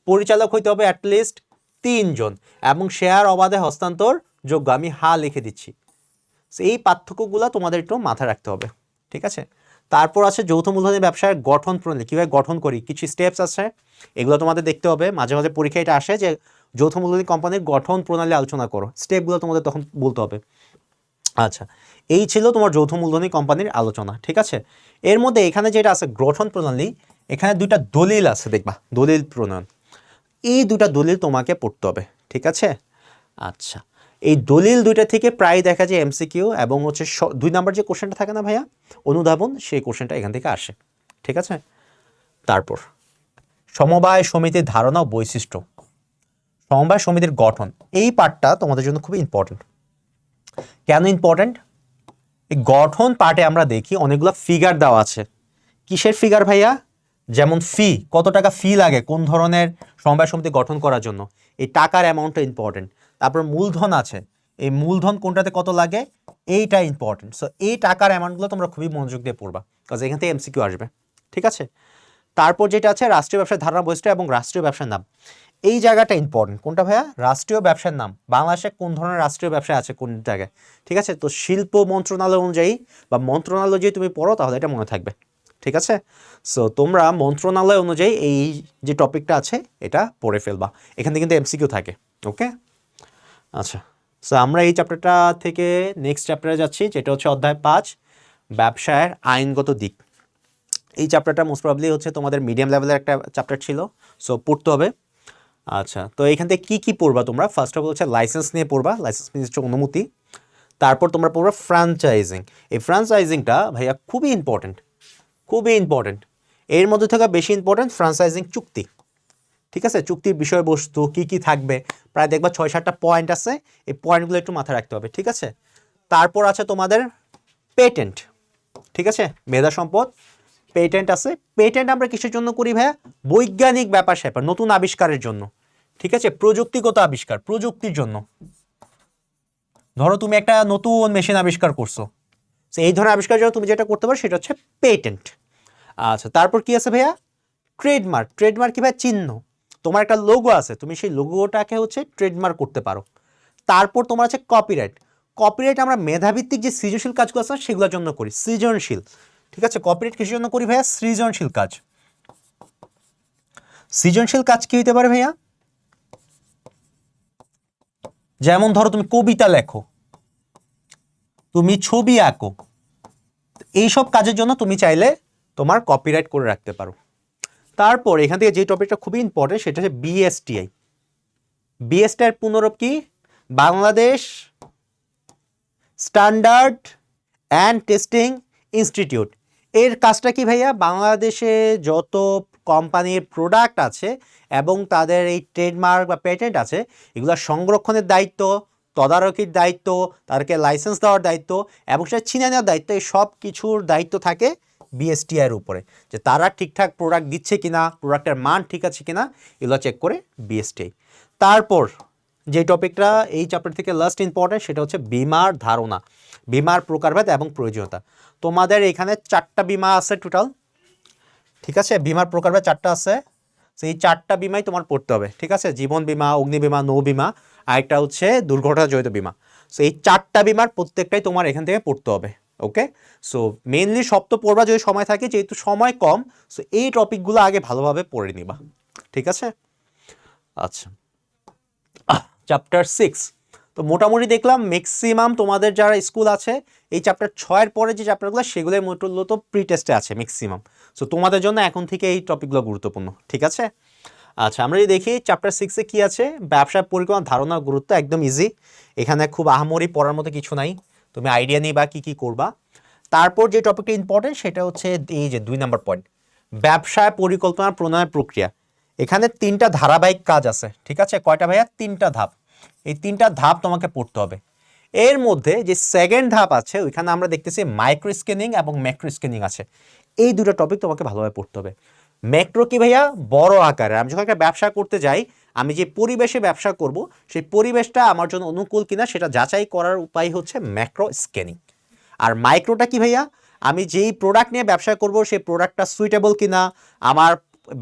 Speaker 1: পরিচালক হইতে হবে অ্যাটলিস্ট 3 জন এবং শেয়ার অবাধে হস্তান্তর যোগ্য, আমি হা লিখে দিচ্ছি। এই পার্থক্যগুলো তোমাদের একটু মাথায় রাখতে হবে, ঠিক আছে? তারপর আছে যৌথ মূলধনী ব্যবসার গঠন প্রণালী, কীভাবে গঠন করি, কিছু স্টেপস আছে, এগুলো তোমাদের দেখতে হবে। মাঝে মাঝে পরীক্ষায় এটা আসে যে যৌথ মূলধনী কোম্পানির গঠন প্রণালী আলোচনা করো, স্টেপগুলো তোমাদের তখন বলতে হবে। আচ্ছা, এই ছিল তোমার যৌথ মূলধনী কোম্পানির আলোচনা, ঠিক আছে? এর মধ্যে এখানে যেটা আছে গঠন প্রণালী, এখানে 2টা দলিল আছে, দেখবা দলিল প্রণয়ন, এই 2টা দলিল তোমাকে পড়তে হবে, ঠিক আছে? আচ্ছা, এই দলিল 2টা থেকে প্রায় দেখা যায় এমসিকিউ এবং হচ্ছে 2 নাম্বার যে কোশ্চেনটা থাকে না ভাইয়া, অনুধাবন, সেই কোশ্চেনটা এখান থেকে আসে, ঠিক আছে? তারপর সমবায় সমিতির ধারণা ও বৈশিষ্ট্য, সমবায় সমিতির গঠন, এই পার্টটা তোমাদের জন্য খুবই ইম্পর্টেন্ট। কেন ইম্পর্টেন্ট? এই গঠন পার্টে আমরা দেখি অনেকগুলো ফিগার দেওয়া আছে। কিসের ফিগার ভাইয়া? যেমন ফি, কত টাকা ফি লাগে কোন ধরনের সমবায় সমিতি গঠন করার জন্য, এই টাকার অ্যামাউন্টটা ইম্পর্টেন্ট। তারপর মূলধন আছে, এই মূলধন কোনটাতে কত লাগে, এইটা ইম্পর্টেন্ট। সো এই টাকার অ্যামাউন্টগুলো তোমরা খুবই মনোযোগ দিয়ে পড়বা, কারণ এখান থেকে এমসিকিউ আসবে, ঠিক আছে? তারপর যেটা আছে রাষ্ট্রীয় ব্যবসার ধারণা বৈশিষ্ট্য এবং রাষ্ট্রীয় ব্যবসার নাম, এই জায়গাটা ইম্পর্টেন্ট। কোনটা ভাইয়া? রাষ্ট্রীয় ব্যবসার নাম, বাংলাদেশে কোন ধরনের রাষ্ট্রীয় ব্যবসা আছে কোন জায়গায়, ঠিক আছে? তো শিল্প মন্ত্রণালয় অনুযায়ী বা মন্ত্রণালয় যদি তুমি পড়ো তাহলে এটা মনে থাকবে, ঠিক আছে? সো তোমরা মন্ত্রণালয় অনুযায়ী এই যে টপিকটা আছে এটা পড়ে ফেলবা, এখান থেকে কিন্তু এমসিকিউ থাকে, ওকে? আচ্ছা, সো আমরা এই চ্যাপ্টারটা থেকে নেক্সট চ্যাপ্টারে যাচ্ছি, যেটা হচ্ছে অধ্যায় 5, ব্যবসায়ের আইনগত দিক। এই চ্যাপ্টারটা মোস্ট প্রবাবলি হচ্ছে তোমাদের মিডিয়াম লেভেলের একটা চ্যাপ্টার ছিল, সো পড়তে হবে। আচ্ছা, তো এখান থেকে কী কী পড়বা তোমরা? ফার্স্ট অফ অল হচ্ছে লাইসেন্স নিয়ে পড়বা, লাইসেন্স মিনস হচ্ছে অনুমতি। তারপর তোমরা পড়বা ফ্র্যাঞ্চাইজিং, এই ফ্র্যাঞ্চাইজিংটা ভাইয়া খুবই ইম্পর্টেন্ট, খুবই ইম্পর্টেন্ট। এর মধ্যে থেকে বেশি ইম্পর্টেন্ট ফ্র্যাঞ্চাইজিং চুক্তি, ঠিক আছে? চুক্তির বিষয়বস্তু কী কী থাকবে, প্রায় দেখবা 6-7টা পয়েন্ট আছে, এই পয়েন্টগুলো একটু মাথায় রাখতে হবে, ঠিক আছে? তারপর আছে তোমাদের পেটেন্ট, ঠিক আছে? মেধা সম্পদ, পেটেন্ট আছে। পেটেন্ট আমরা কিসের জন্য করি ভাইয়া? বৈজ্ঞানিক ব্যাপার স্যাপার, নতুন আবিষ্কারের জন্য, ঠিক আছে? প্রযুক্তিগত আবিষ্কার, প্রযুক্তির জন্য। ধরো তুমি একটা নতুন মেশিন আবিষ্কার করছো, এই ধরনের আবিষ্কারের জন্য তুমি যেটা করতে পারো সেটা হচ্ছে পেটেন্ট। আচ্ছা, তারপর কি আছে ভাইয়া? ট্রেডমার্ক, ট্রেডমার্ক কি ভাইয়া? চিহ্ন, তোমার একটা লোগো আছে, তুমি সেই লোগোটাকে হচ্ছে ট্রেডমার্ক করতে পারো। তারপর তোমার আছে কপিরাইট, কপিরাইট আমরা মেধাভিত্তিক যে সৃজনশীল কাজগুলো আছে সেগুলোর জন্য করি, সৃজনশীল, ঠিক আছে? কপিরাইট কিসের জন্য করি ভাইয়া? সৃজনশীল কাজ। সৃজনশীল কাজ কি হইতে পারে ভাইয়া? যেমন ধরো তুমি কবিতা লেখো, তুমি ছবি আঁকো, এইসব কাজের জন্য তুমি চাইলে তোমার কপিরাইট করে রাখতে পারো। তারপর এখান থেকে যে টপিকটা খুবই ইম্পর্টেন্ট সেটা হচ্ছে বিএসটিআই। বিএসটিআই এর পুনরূপ কি? Bangladesh standard and testing institute. এর কাজটা কি ভাইয়া? বাংলাদেশে যত কোম্পানির প্রোডাক্ট আছে এবং তাদের এই ট্রেডমার্ক বা পেটেন্ট আছে, এগুলো সংরক্ষণের দায়িত্ব, তদারকির দায়িত্ব, তাদেরকে লাইসেন্স দেওয়ার দায়িত্ব এবং সেটা ছিনে নেওয়ার দায়িত্ব, এই সব কিছুর দায়িত্ব থাকে বিএসটিআইয়ের উপরে, যে তারা ঠিকঠাক প্রোডাক্ট দিচ্ছে কিনা, প্রোডাক্টের মান ঠিক আছে কিনা, এগুলো চেক করে বিএসটিআই। তারপর যে টপিকটা এই চ্যাপ্টার থেকে লাস্ট ইম্পর্টেন্ট সেটা হচ্ছে বিমার ধারণা, বিমার প্রকারভেদ এবং প্রয়োজনীয়তা। তোমাদের এখানে 4টা বিমা আছে টোটাল, ঠিক আছে? বিমার প্রকারভেদ 4টা আছে, সেই 4টা বিমাই তোমার পড়তে হবে, ঠিক আছে? জীবন বিমা, অগ্নি বিমা, নৌ বিমা, আরেকটা হচ্ছে দুর্ঘটনা জড়িত বিমা। সো এই 4টা বিমার প্রত্যেকটাই তোমার এখান থেকে পড়তে হবে, ওকে, সো মেইনলি সব তো পড়বা যদি সময় থাকে, যেহেতু সময় কম, সো এই টপিকগুলো আগে ভালোভাবে পড়ে নিবা, ঠিক আছে? আচ্ছা, চ্যাপ্টার 6 তো মোটামুটি দেখলাম ম্যাক্সিমাম তোমাদের যারা স্কুল আছে এই চ্যাপ্টার 6-এর পরে যে চ্যাপ্টারগুলো সেগুলোই মূলত প্রি টেস্টে আছে ম্যাক্সিমাম। সো তোমাদের জন্য এখন থেকে এই টপিকগুলো গুরুত্বপূর্ণ, ঠিক আছে? আচ্ছা, আমরা যদি দেখি চ্যাপ্টার 6-এ কি আছে, ব্যবসায় পরিকল্পনা ধারণা গুরুত্ব, একদম ইজি, এখানে খুব আহামরি পড়ার মতো কিছু নাই, তুমি আইডিয়া নিবা কি কি করবা। তারপর যে টপিকটা ইম্পর্টেন্ট সেটা হচ্ছে এই যে 2 নম্বর পয়েন্ট, ব্যবসায় পরিকল্পনা প্রণয়ন প্রক্রিয়া। এখানে 3টা ধারাবাহিক কাজ আছে, ঠিক আছে? কয়টা ভাইয়া? 3টা ধাপ। এই 3টা ধাপ তোমাকে পড়তে হবে। এর মধ্যে যে সেকেন্ড ধাপ আছে ওইখানে আমরা দেখতেছি মাইক্রো স্ক্যানিং এবং ম্যাক্রো স্ক্যানিং আছে। এই দুটো টপিক তোমাকে ভালোভাবে পড়তে হবে। ম্যাক্রো কি ভাইয়া? বড় আকারে আমি যখন একটা ব্যবসা করতে যাই, আমি যে পরিবেশে ব্যবসা করব সেই পরিবেশটা আমার জন্য অনুকূল কিনা সেটা যাচাই করার উপায় হচ্ছে ম্যাক্রো স্ক্যানিং। আর মাইক্রোটা কি ভাইয়া? আমি যেই প্রোডাক্ট নিয়ে ব্যবসা করব সেই প্রোডাক্টটা সুইটেবল কিনা, আমার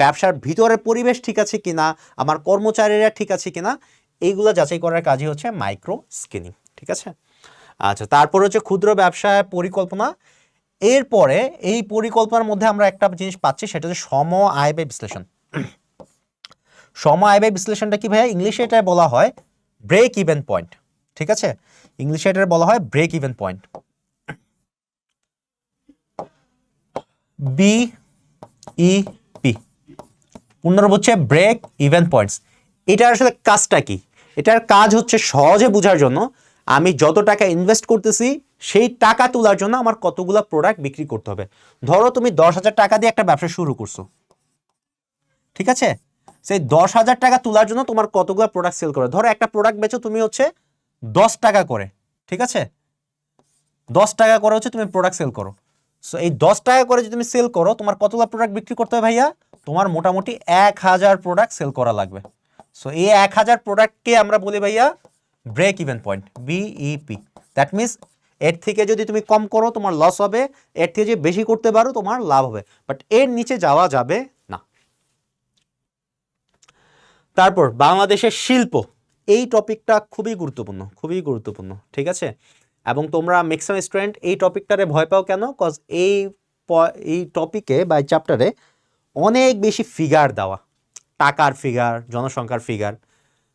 Speaker 1: ব্যবসার ভিতরের পরিবেশ ঠিক আছে কিনা, আমার কর্মচারীরা ঠিক আছে কিনা, এইগুলো যাচাই করার কাজই হচ্ছে মাইক্রো স্ক্যানিং, ঠিক আছে? আচ্ছা, তারপর হচ্ছে ক্ষুদ্র ব্যবসায় পরিকল্পনা। এরপরে এই পরিকল্পনার মধ্যে আমরা একটা জিনিস পাচ্ছি, সেটা হচ্ছে সম আয় ব্যয় বিশ্লেষণ। সম আয় ব্যয় বিশ্লেষণটা কি ভাইয়া? ইংলিশে এটা বলা হয় ব্রেক ইভেন পয়েন্ট, ঠিক আছে? ইংলিশে এটা বলা হয় ব্রেক ইভেন পয়েন্ট, BEP, পূর্ণরূপ হচ্ছে ব্রেক ইভেন পয়েন্টস। এটার আসলে কাজটা কি? এটার কাজ হচ্ছে সহজে বোঝার জন্য আমি যত টাকা ইনভেস্ট করতেছি সেই টাকা তোলার জন্য আমার কতগুলো প্রোডাক্ট বিক্রি করতে হবে। ধরো তুমি 10,000 টাকা দিয়ে একটা ব্যবসা শুরু করছো, ঠিক আছে? সেই 10,000 টাকা তোলার জন্য তোমার কতগুলো প্রোডাক্ট সেল করে। ধরো একটা প্রোডাক্ট বেচো তুমি হচ্ছে 10 টাকা করে, ঠিক আছে? 10 টাকা করে হচ্ছে তুমি প্রোডাক্ট সেল করো। সো এই 10 টাকা করে যদি তুমি সেল করো, তোমার কতগুলো প্রোডাক্ট বিক্রি করতে হবে ভাইয়া? তোমার মোটামুটি 1000 প্রোডাক্ট সেল করা লাগবে। সো এই 1000 প্রোডাক্টকে আমরা বলি ভাইয়া break even point, BEP। That means এর থেকে যদি তুমি কম করো তোমার লস হবে, এর থেকে যদি বেশি করতে পারো তোমার লাভ হবে, বাট এর নিচে যাওয়া যাবে না। তারপর বাংলাদেশের শিল্প, এই টপিকটা খুবই গুরুত্বপূর্ণ, খুবই গুরুত্বপূর্ণ, ঠিক আছে? এবং তোমরা ম্যাক্সিমাম স্টুডেন্ট এই টপিকটারে ভয় পাও কেন? কজ এই টপিকে বা এই চ্যাপ্টারে অনেক বেশি ফিগার দেওয়া, টাকার ফিগার, জনসংখ্যার ফিগার।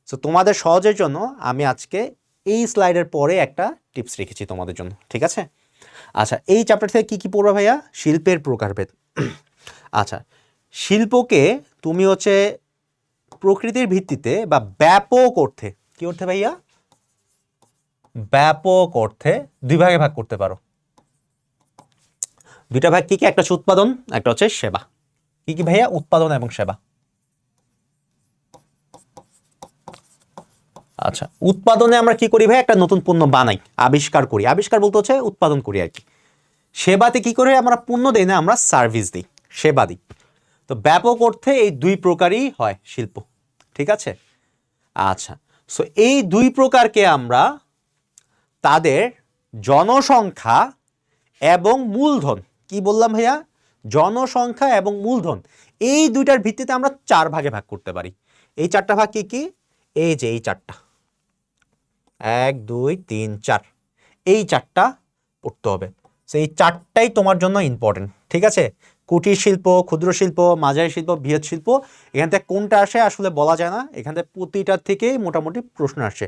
Speaker 1: সো তোমাদের সহজের জন্য আমি আজকে এই স্লাইডের পরে একটা টিপস রেখেছি তোমাদের জন্য, ঠিক আছে? আচ্ছা, এই চ্যাপ্টার থেকে কী কী পড়বে ভাইয়া? শিল্পের প্রকারভেদ। আচ্ছা, শিল্পকে তুমি হচ্ছে প্রকৃতির ভিত্তিতে বা ব্যাপক অর্থে, কি অর্থে ভাইয়া? ব্যাপক অর্থে 2 ভাগে ভাগ করতে পারো। 2টা ভাগ কি কি? একটা হচ্ছে উৎপাদন, একটা হচ্ছে সেবা। কি কি ভাইয়া? উৎপাদন এবং সেবা। আচ্ছা, উৎপাদনে আমরা কি করি ভাই? একটা নতুন পণ্য বানাই, আবিষ্কার করি, আবিষ্কার বলতে হচ্ছে উৎপাদন করি আর কি। সেবাতে কি করে? আমরা পণ্য দেই না, আমরা সার্ভিস দিই, সেবা দিই। তো ব্যাপক অর্থে এই 2 প্রকারই হয় শিল্প, ঠিক আছে? আচ্ছা, সো এই 2 প্রকারকে আমরা তাদের জনসংখ্যা এবং মূলধন, কি বললাম ভাইয়া? জনসংখ্যা এবং মূলধন, এই 2টার ভিত্তিতে আমরা 4 ভাগে ভাগ করতে পারি। এই 4টা ভাগ কি কি? এই যে এই 4টা, 1 2 3 4, এই 4টা পড়তে হবে। সেই 4টাই তোমার জন্য ইম্পর্টেন্ট, ঠিক আছে? কুটির শিল্প, ক্ষুদ্র শিল্প, মাঝারি শিল্প, বৃহৎ শিল্প, এখান থেকে কোনটা আসে আসলে বলা যায় না, এখান থেকে প্রতিটার থেকেই মোটামুটি প্রশ্ন আসে।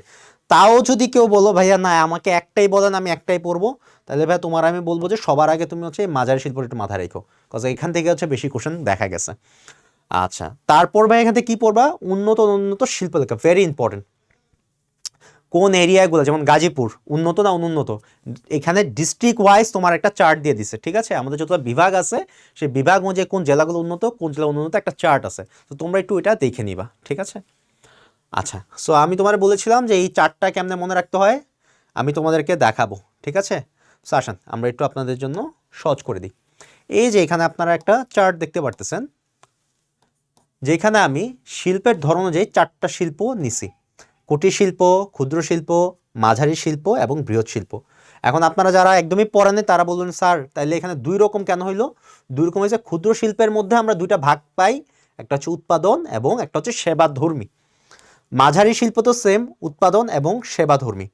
Speaker 1: তাও যদি কেউ বলো ভাইয়া না আমাকে একটাই বলেন আমি একটাই পড়বো, তাহলে ভাইয়া তোমার আমি বলবো যে সবার আগে তুমি হচ্ছে মাঝারি শিল্পটা একটু মাথায় রেখো, কজ এখান থেকে হচ্ছে বেশি কোশ্চেন দেখা গেছে। আচ্ছা, তারপর ভাই এখান থেকে কী পড়বা? উন্নত উন্নত শিল্পলেখা, ভেরি ইম্পর্টেন্ট। কোন এরিয়াগুলো, যেমন গাজীপুর উন্নত না অনুন্নত, এখানে ডিস্ট্রিক্ট ওয়াইজ তোমার একটা চার্ট দিয়ে দিচ্ছে, ঠিক আছে? আমাদের যত বিভাগ আছে সেই বিভাগ অনুযায়ী কোন জেলাগুলো উন্নত, কোন জেলা অনুন্নত, একটা চার্ট আছে। তো তোমরা একটু এটা দেখে নিবা, ঠিক আছে? আচ্ছা, সো আমি তোমার বলেছিলাম যে এই চার্টটা কেমনে মনে রাখতে হয় আমি তোমাদেরকে দেখাবো, ঠিক আছে? সো আসেন আমরা একটু আপনাদের জন্য সহজ করে দিই। এই যে এখানে আপনারা একটা চার্ট দেখতে পারতেছেন, যেখানে আমি শিল্পের ধরন অনুযায়ী 4টা শিল্প নিছি: কুটির শিল্প, ক্ষুদ্র শিল্প, মাঝারি শিল্প এবং বৃহৎ শিল্প। এখন আপনারা যারা একদমই পড়েন তারা বলবেন স্যার তাইলে এখানে 2 রকম কেন হইলো? 2 রকম হয়েছে, ক্ষুদ্র শিল্পের মধ্যে আমরা 2টা ভাগ পাই, একটা হচ্ছে উৎপাদন এবং একটা হচ্ছে সেবাধর্মী। মাঝারি শিল্প তো সেম, উৎপাদন এবং সেবাধর্মী।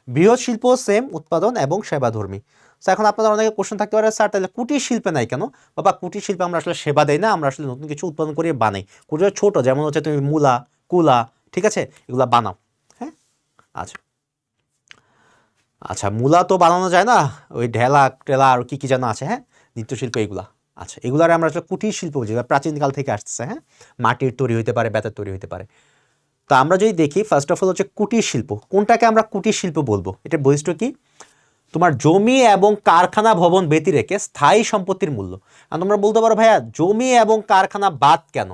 Speaker 1: বৃহৎ শিল্প সেম, উৎপাদন এবং সেবাধর্মী। এখন আপনাদের অনেকে কোশ্চেন থাকতে পারে, স্যার তাহলে কুটির শিল্পে নাই কেন? বাবা, কুটির শিল্পে আমরা আসলে সেবা দেই না, আমরা আসলে নতুন কিছু উৎপাদন করিয়ে বানাই। কুটির ছোট, যেমন হচ্ছে তুমি মূলা, কুলা, ঠিক আছে, এগুলো বানাও। হ্যাঁ, আচ্ছা আচ্ছা, মূলা তো বানানো যায় না, ওই ঢেলা টেলা আর কি কি যেন আছে, হ্যাঁ, নৃত্যশিল্প এগুলা। আচ্ছা, এগুলার আমরা আসলে কুটির শিল্প বুঝি, প্রাচীনকাল থেকে আসতেছে। হ্যাঁ, মাটির তৈরি হইতে পারে, বেতের তৈরি হইতে পারে। তো আমরা যদি দেখি, ফার্স্ট অফ অল হচ্ছে কুটির শিল্প। কোনটাকে আমরা কুটির শিল্প বলবো? এটার বৈশিষ্ট্য কি? তোমার জমি এবং কারখানা ভবন ব্যতি রেখে স্থায়ী সম্পত্তির মূল্য। আর তোমরা বলতে পারো ভাইয়া জমি এবং কারখানা বাদ কেন?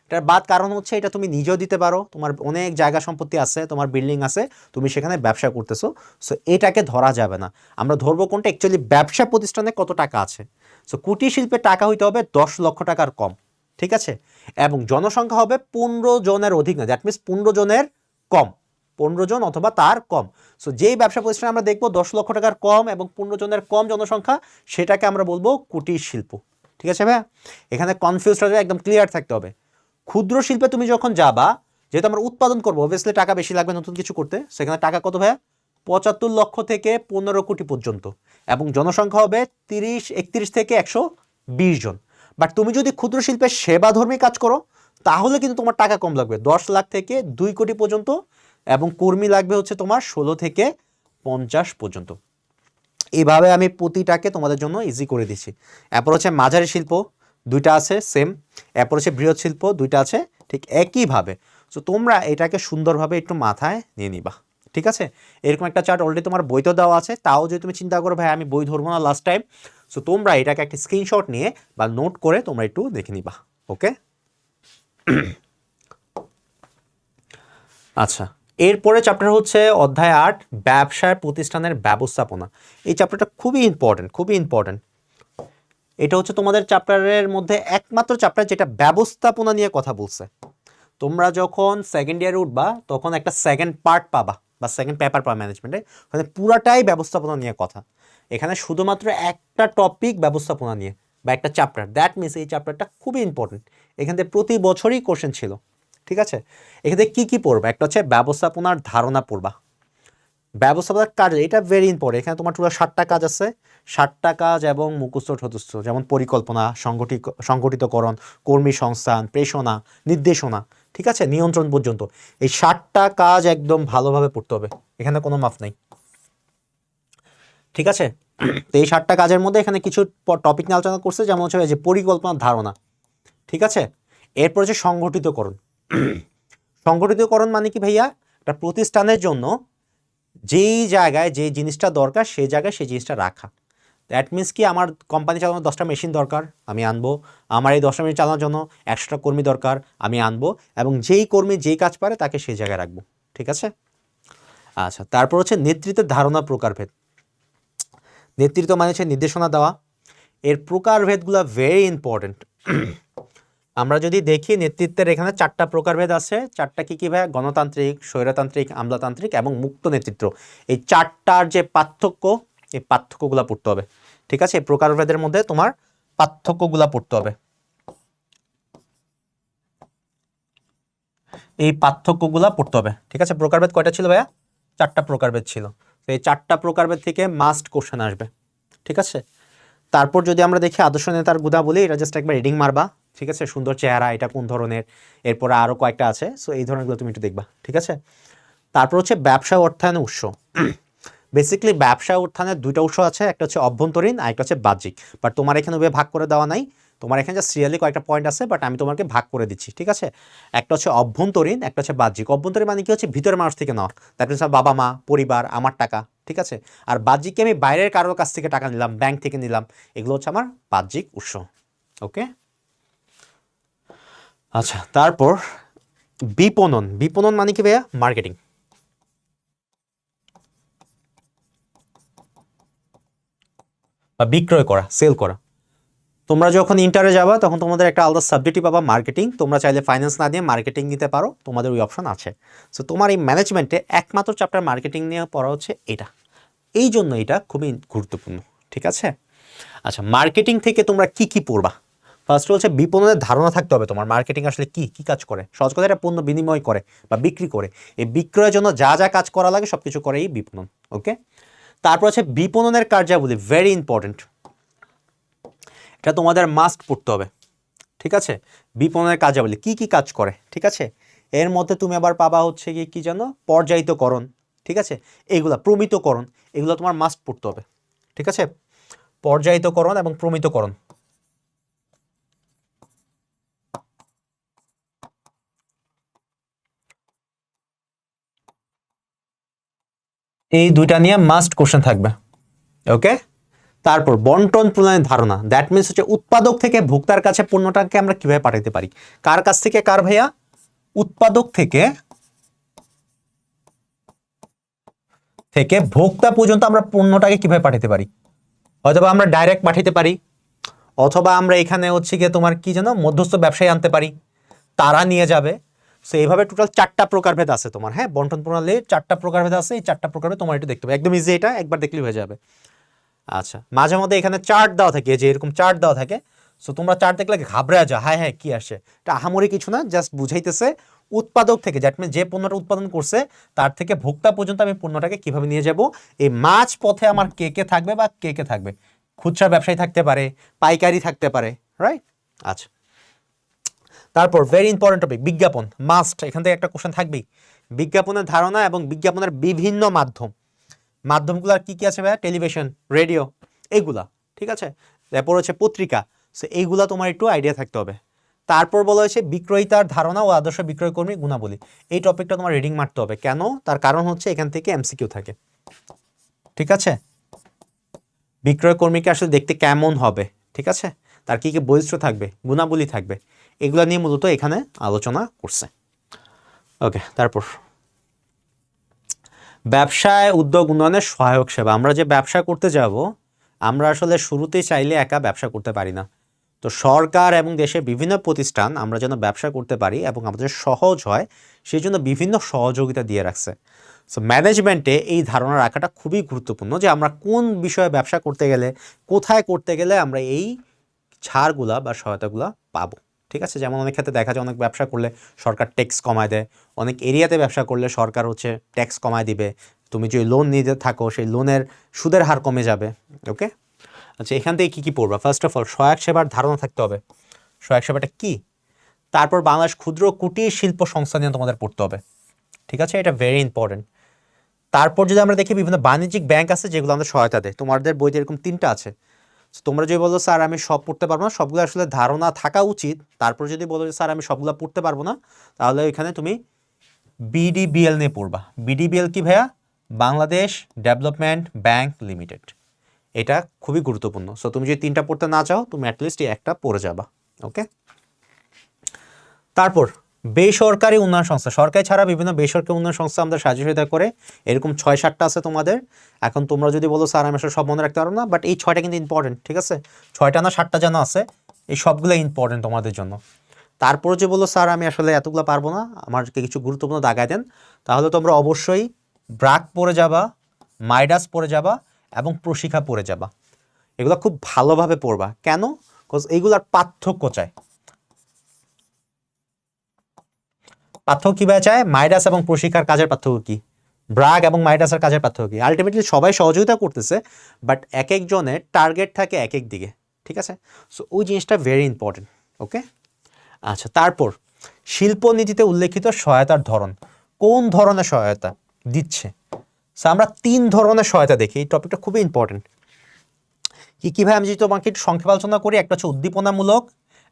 Speaker 1: এটার বাদ কারণ হচ্ছে এটা তুমি নিজেও দিতে পারো, তোমার অনেক জায়গা সম্পত্তি আছে, তোমার বিল্ডিং আছে, তুমি সেখানে ব্যবসা করতেছো, সো এটাকে ধরা যাবে না। আমরা ধরবো কোনটা? অ্যাকচুয়ালি ব্যবসা প্রতিষ্ঠানে কত টাকা আছে। সো কুটির শিল্পে টাকা হইতে হবে 10 লক্ষ টাকার কম, ঠিক আছে, এবং জনসংখ্যা হবে 15 জনের অধিক না, দ্যাট মিনস 15 জনের কম, 15 জন অথবা তার কম। সো যেই ব্যবসা প্রতিষ্ঠান আমরা দেখবো 10 লক্ষ টাকার কম এবং 15 জনের কম জনসংখ্যা, সেটাকে আমরা বলবো কুটির শিল্প। ঠিক আছে ভাইয়া, এখানে কনফিউজ হয়ে একদম ক্লিয়ার থাকতে হবে। ক্ষুদ্র শিল্পে তুমি যখন যাবা, যেহেতু আমরা উৎপাদন করবো, অবভিয়াসলি টাকা বেশি লাগবে নতুন কিছু করতে, সেখানে টাকা কত ভাইয়া? 75 লক্ষ থেকে 15 কোটি পর্যন্ত, এবং জনসংখ্যা হবে 31 থেকে 120 জন। বাট তুমি যদি ক্ষুদ্র শিল্পের সেবাধর্মী কাজ করো, তাহলে কিন্তু তোমার টাকা কম লাগবে, 10 লাখ থেকে 2 কোটি পর্যন্ত, এবং কর্মী লাগবে হচ্ছে তোমার 16 থেকে 50 পর্যন্ত। এইভাবে আমি প্রতিটাকে তোমাদের জন্য ইজি করে দিচ্ছি। এরপর হচ্ছে মাঝারি শিল্প, দুইটা আছে সেম। এরপর হচ্ছে বৃহৎ শিল্প, দুইটা আছে ঠিক একইভাবে। সো তোমরা এটাকে সুন্দরভাবে একটু মাথায় নিয়ে নিবা, ঠিক আছে। এরকম একটা চার্ট অলরেডি তোমার বইতেও দেওয়া আছে, তাও যদি তুমি চিন্তা করো ভাই আমি বই ধরবো না লাস্ট টাইম, সো তোমরা এটাকে একটা স্ক্রিনশট নিয়ে বা নোট করে তোমরা একটু দেখে নিবা, ওকে। আচ্ছা, এরপরে চ্যাপ্টার হচ্ছে অধ্যায় 8, ব্যবসায় প্রতিষ্ঠানের ব্যবস্থাপনা। এই চ্যাপ্টারটা খুবই ইম্পর্টেন্ট। এটা হচ্ছে তোমাদের চ্যাপ্টারের মধ্যে একমাত্র চ্যাপ্টার যেটা ব্যবস্থাপনা নিয়ে কথা বলছে। তোমরা যখন সেকেন্ড ইয়ারে উঠবা, তখন একটা সেকেন্ড পার্ট পাবা বা সেকেন্ড পেপার পাবা ম্যানেজমেন্টে, ওখানে পুরাটাই ব্যবস্থাপনা নিয়ে কথা। এখানে শুধুমাত্র একটা টপিক ব্যবস্থাপনা নিয়ে বা একটা চ্যাপ্টার, দ্যাট মিনস এই চ্যাপ্টারটা খুবই ইম্পর্টেন্ট। এখান থেকে প্রতি বছরই কোশ্চেন ছিল, ঠিক আছে। এখান থেকে কী পড়বা? একটা হচ্ছে ব্যবস্থাপনার ধারণা পড়বা, ব্যবস্থাপনার কাজ, এটা ভেরি ইম্পর্টেন্ট। এখানে তোমার টোটাল 7টা কাজ আছে, 7টা কাজ এবং মুখস্থ ঠতস্থ, যেমন পরিকল্পনা, সংগঠিতকরণ, কর্মী সংস্থান, প্রেষণা, নির্দেশনা, ঠিক আছে, নিয়ন্ত্রণ পর্যন্ত। এই 7টা কাজ একদম ভালোভাবে পড়তে হবে, এখানে কোনো মাফ নাই, ঠিক আছে। তো এই 7টা কাজের মধ্যে এখানে কিছু টপিক নিয়ে আলোচনা করছে, যেমন হচ্ছে এই যে পরিকল্পনার ধারণা, ঠিক আছে। এরপর হচ্ছে সংগঠিতকরণ। সংগঠিতকরণ মানে কি ভাইয়া? একটা প্রতিষ্ঠানের জন্য যেই জায়গায় যে জিনিসটা দরকার সেই জায়গায় সেই জিনিসটা রাখা। দ্যাট মিনস কি, আমার কোম্পানি চালানোর 10টা মেশিন দরকার, আমি আনবো। আমার এই 10টা মেশিন চালানোর জন্য 100টা কর্মী দরকার, আমি আনবো, এবং যেই কর্মী যেই কাজ পারে তাকে সেই জায়গায় রাখবো, ঠিক আছে। আচ্ছা, তারপর হচ্ছে নেতৃত্বের ধারণা প্রকারভেদ। নেতৃত্ব মানে হচ্ছে নির্দেশনা দেওয়া, এর প্রকারভেদগুলো ভেরি ইম্পর্টেন্ট। আমরা যদি দেখি নেতৃত্বের এখানে 4টা প্রকারভেদ আছে। 4টা কি ভাই? গণতান্ত্রিক, স্বৈরতান্ত্রিক, আমলাতান্ত্রিক এবং মুক্ত নেতৃত্ব। এই 4টার যে পার্থক্য, এই পার্থক্যগুলো পড়তে হবে, ঠিক আছে। এই প্রকারভেদের মধ্যে তোমার পার্থক্যগুলো পড়তে হবে, এই পার্থক্যগুলো পড়তে হবে, ঠিক আছে। প্রকারভেদ কয়টা ছিল ভাইয়া? 4টা প্রকারভেদ ছিল। তো এই 4টা প্রকারভেদ থেকে মাস্ট কোশ্চেন আসবে, ঠিক আছে। তারপর যদি আমরা দেখি আদর্শ নেতার গুণাবলী, এটা জাস্ট একবার রিডিং মারবা, ঠিক আছে। সুন্দর চেহারা, এটা কোন ধরনের, এরপরে আরও কয়েকটা আছে, সো এই ধরনেরগুলো তুমি একটু দেখবা, ঠিক আছে। তারপর হচ্ছে ব্যবসা অর্থায়নের উৎস। বেসিক্যালি ব্যবসা অর্থায়নের 2টা উৎস আছে, একটা হচ্ছে অভ্যন্তরীণ আর একটা হচ্ছে বাহ্যিক। বাট তোমার এখানে ওভাবে ভাগ করে দেওয়া নাই, তোমার এখানে যা সিরিয়ালি কয়েকটা পয়েন্ট আছে, বাট আমি তোমাকে ভাগ করে দিচ্ছি, ঠিক আছে। একটা হচ্ছে অভ্যন্তরীণ, একটা হচ্ছে বাহ্যিক। অভ্যন্তরীণ মানে কি হচ্ছে ভিতরের মানুষ থেকে নেওয়া, তারপর বাবা মা, পরিবার, আমার টাকা, ঠিক আছে। আর বাহ্যিককে আমি বাইরের কারোর কাছ থেকে টাকা নিলাম, ব্যাংক থেকে নিলাম, এগুলো হচ্ছে আমার বাহ্যিক উৎস, ওকে। আচ্ছা, তারপর বিপণন। বিপণন মানে কি ভাইয়া? মার্কেটিং। বা বিক্রয় করা, সেল করা। তোমরা যখন ইন্টারে যাবা তখন তোমাদের একটা আলাদা সাবজেক্টই পাবা, মার্কেটিং। তোমরা চাইলে ফাইন্যান্স না দিয়ে মার্কেটিং নিতে পারো, তোমাদের ওই অপশন আছে। সো তোমার এই ম্যানেজমেন্টে একমাত্র চ্যাপ্টার মার্কেটিং নিয়ে পড়া হচ্ছে এটা, এই জন্য এটা খুবই গুরুত্বপূর্ণ, ঠিক আছে। আচ্ছা, মার্কেটিং থেকে তোমরা কি পড়বা? ফার্স্ট হচ্ছে বিপণনের ধারণা থাকতে হবে তোমার, মার্কেটিং আসলে কি কাজ করে। সহজ কথা, এটা পণ্য বিনিময় করে বা বিক্রি করে। এই বিক্রয়ের জন্য যা যা কাজ করা লাগে সব কিছু করে এই বিপণন, ওকে। তারপর হচ্ছে বিপণনের কার্যাবলী, ভেরি ইম্পর্টেন্ট, এটা তোমাদের মাস্ট পড়তে হবে, ঠিক আছে। বিপণনের কার্যাবলী কি কি কাজ করে, ঠিক আছে। এর মধ্যে তুমি আবার পাবা হচ্ছে কি জানো, পর্যায়িতকরণ, ঠিক আছে, এগুলা প্রমিতকরণ, এগুলো তোমার মাস্ট পড়তে হবে, ঠিক আছে। পর্যায়িতকরণ এবং প্রমিতকরণ, এই দুইটা নিয়ে মাস্ট কোশ্চেন থাকবে, ওকে। তারপর বন্টন প্রণালীর ধারণা, দ্যাট মিনস হচ্ছে উৎপাদক থেকে ভোক্তার কাছে পণ্যটাকে আমরা কিভাবে পাঠাতে পারি, কার কাছ থেকে কার ভাইয়া, উৎপাদক থেকে ভোক্তা পর্যন্ত আমরা পণ্যটাকে কিভাবে পাঠাতে পারি। অথবা আমরা ডাইরেক্ট পাঠাতে পারি, অথবা আমরা এখানে হচ্ছে গিয়ে তোমার কি জানো মধ্যস্থ ব্যবসায়ী আনতে পারি, তারা নিয়ে যাবে। সো এইভাবে টোটাল 4টা প্রকারভেদ আছে তোমার, হ্যাঁ, বন্টন প্রণালীর 4টা প্রকারভেদ আছে। এই 4টা প্রকারভেদ তোমার একটু দেখতে হবে, একদম ইজি, এটা একবার দেখলেই হয়ে যাবে। আচ্ছা, মাঝে মধ্যে এখানে চার্ট দেওয়া থাকে, যে এরকম চার্ট দেওয়া থাকে। সো তোমরা চার্ট দেখলে ঘাবড়ে যাও, হ্যাঁ হ্যাঁ কি আসছে, এটা আহামরি কিছু না, জাস্ট বুঝাইতেছে উৎপাদক থেকে, দ্যাট মিনস যে পণ্যটা উৎপাদন করছে তার থেকে ভোক্তা পর্যন্ত আমি পণ্যটাকে কিভাবে নিয়ে যাব। এই মাঝ পথে আমার কে কে থাকবে বা কে কে থাকবে, খুচরা ব্যবসায়ী থাকতে পারে, পাইকারি থাকতে পারে, রাইট। আচ্ছা, তারপর ভেরি ইম্পর্টেন্ট টপিক বিজ্ঞাপন, মাস্ট, এখান থেকে একটা কোশ্চেন থাকবেই। বিজ্ঞাপনের ধারণা এবং বিজ্ঞাপনের বিভিন্ন মাধ্যমগুলো আর কি কি আছে ভাইয়া, টেলিভিশন, রেডিও, এইগুলা, ঠিক আছে। তারপর হচ্ছে পত্রিকা, সো এইগুলা তোমার একটু আইডিয়া থাকতে হবে। তারপর বলা হয়েছে বিক্রয়িতার ধারণা ও আদর্শ বিক্রয়কর্মী গুণাবলী, এই টপিকটা তোমার রিডিং মারতে হবে। কেন, তার কারণ হচ্ছে এখান থেকে এমসিকিউ থাকে, ঠিক আছে। বিক্রয় কর্মীকে আসলে দেখতে কেমন হবে, ঠিক আছে, তার কি কি বৈশিষ্ট্য থাকবে, গুণাবলী থাকবে, এগুলো নিয়ে মূলত এখানে আলোচনা করছে, ওকে। তারপর ব্যবসায় উদ্যোগ উন্নয়নের সহায়ক সেবা, আমরা যে ব্যবসা করতে যাব, আমরা আসলে শুরুতেই চাইলে একা ব্যবসা করতে পারি না। তো সরকার এবং দেশের বিভিন্ন প্রতিষ্ঠান আমরা যেন ব্যবসা করতে পারি এবং আমাদের সহজ হয়, সেই জন্য বিভিন্ন সহযোগিতা দিয়ে রাখছে। সো ম্যানেজমেন্টে এই ধারণা রাখাটা খুবই গুরুত্বপূর্ণ যে আমরা কোন বিষয়ে ব্যবসা করতে গেলে, কোথায় করতে গেলে আমরা এই ছাড়গুলা বা সহায়তাগুলা পাবো, ঠিক আছে। যেমন অনেক ক্ষেত্রে দেখা যায় অনেক ব্যবসা করলে সরকার ট্যাক্স কমায় দেয়, অনেক এরিয়াতে ব্যবসা করলে সরকার হচ্ছে ট্যাক্স কমায় দিবে, তুমি যদি লোন নিতে থাকো সেই লোনের সুদের হার কমে যাবে, ওকে। আচ্ছা, এখান থেকে কী কী পড়বা, ফার্স্ট অফ অল সহায়ক সেবার ধারণা থাকতে হবে, সহায়ক সেবাটা কী। তারপর বাংলাদেশ ক্ষুদ্র কুটির শিল্প সংস্থা নিয়ে তোমাদের পড়তে হবে, ঠিক আছে, এটা ভেরি ইম্পর্টেন্ট। তারপর যদি আমরা দেখি বিভিন্ন বাণিজ্যিক ব্যাংক আছে যেগুলো আমাদের সহায়তা দেয়, তোমাদের বইতে এরকম 3টা আছে। তোমরা যদি বলো স্যার আমি সব পড়তে পারবো না, সবগুলো আসলে ধারণা থাকা উচিত। তারপর যদি বলো যে স্যার আমি সবগুলো পড়তে পারবো না, তাহলে এখানে তুমি বিডিবিএল নিয়ে পড়বা। বিডিবিএল কি ভাইয়া, বাংলাদেশ ডেভেলপমেন্ট ব্যাংক লিমিটেড, এটা খুবই গুরুত্বপূর্ণ। সো তুমি যদি 3টা পড়তে না চাও, তুমি অ্যাটলিস্ট এই একটা পড়ে যাবা, ওকে। তারপর বেসরকারি উন্নয়ন সংস্থা, সরকারি ছাড়া বিভিন্ন বেসরকারি উন্নয়ন সংস্থা আমাদের সহযোগিতা করে, এরকম 6-7টা আছে তোমাদের। এখন তোমরা যদি বলো স্যার আমি আসলে সব মনে রাখতে পারবো না, বাট এই 6টা কিন্তু ইম্পর্টেন্ট, ঠিক আছে, 6টা না 7টা যেন আছে, এই সবগুলো ইম্পর্টেন্ট তোমাদের জন্য। তারপর যে বলো স্যার আমি আসলে এতগুলো পারবো না, আমাকে কিছু গুরুত্বপূর্ণ দাগায় দেন, তাহলে তোমরা অবশ্যই ব্রাক পড়ে যাবা, মাইডাস পড়ে যাবা এবং প্রশিক্ষা পড়ে যাবা। এগুলো খুব ভালোভাবে পড়বা, কেন, বিকজ এইগুলার পার্থক্য চায়। পার্থক্য কীভাবে চায়, মাইডাস এবং প্রশিক্ষার কাজের পার্থক্য কী, ব্রাগ এবং মাইডাসের কাজের পার্থক্য কী। আলটিমেটলি সবাই সহযোগিতা করতেছে, বাট এক একজনের টার্গেট থাকে এক এক দিকে, ঠিক আছে। সো ওই জিনিসটা ভেরি ইম্পর্টেন্ট, ওকে। আচ্ছা, তারপর শিল্পনীতিতে উল্লেখিত সহায়তার ধরন, কোন ধরনের সহায়তা দিচ্ছে। সো আমরা 3 ধরনের সহায়তা দেখি, এই টপিকটা খুবই ইম্পর্টেন্ট। কীভাবে আমি যদি তোমাকে একটু সংক্ষেপে আলোচনা করি, একটা হচ্ছে উদ্দীপনামূলক,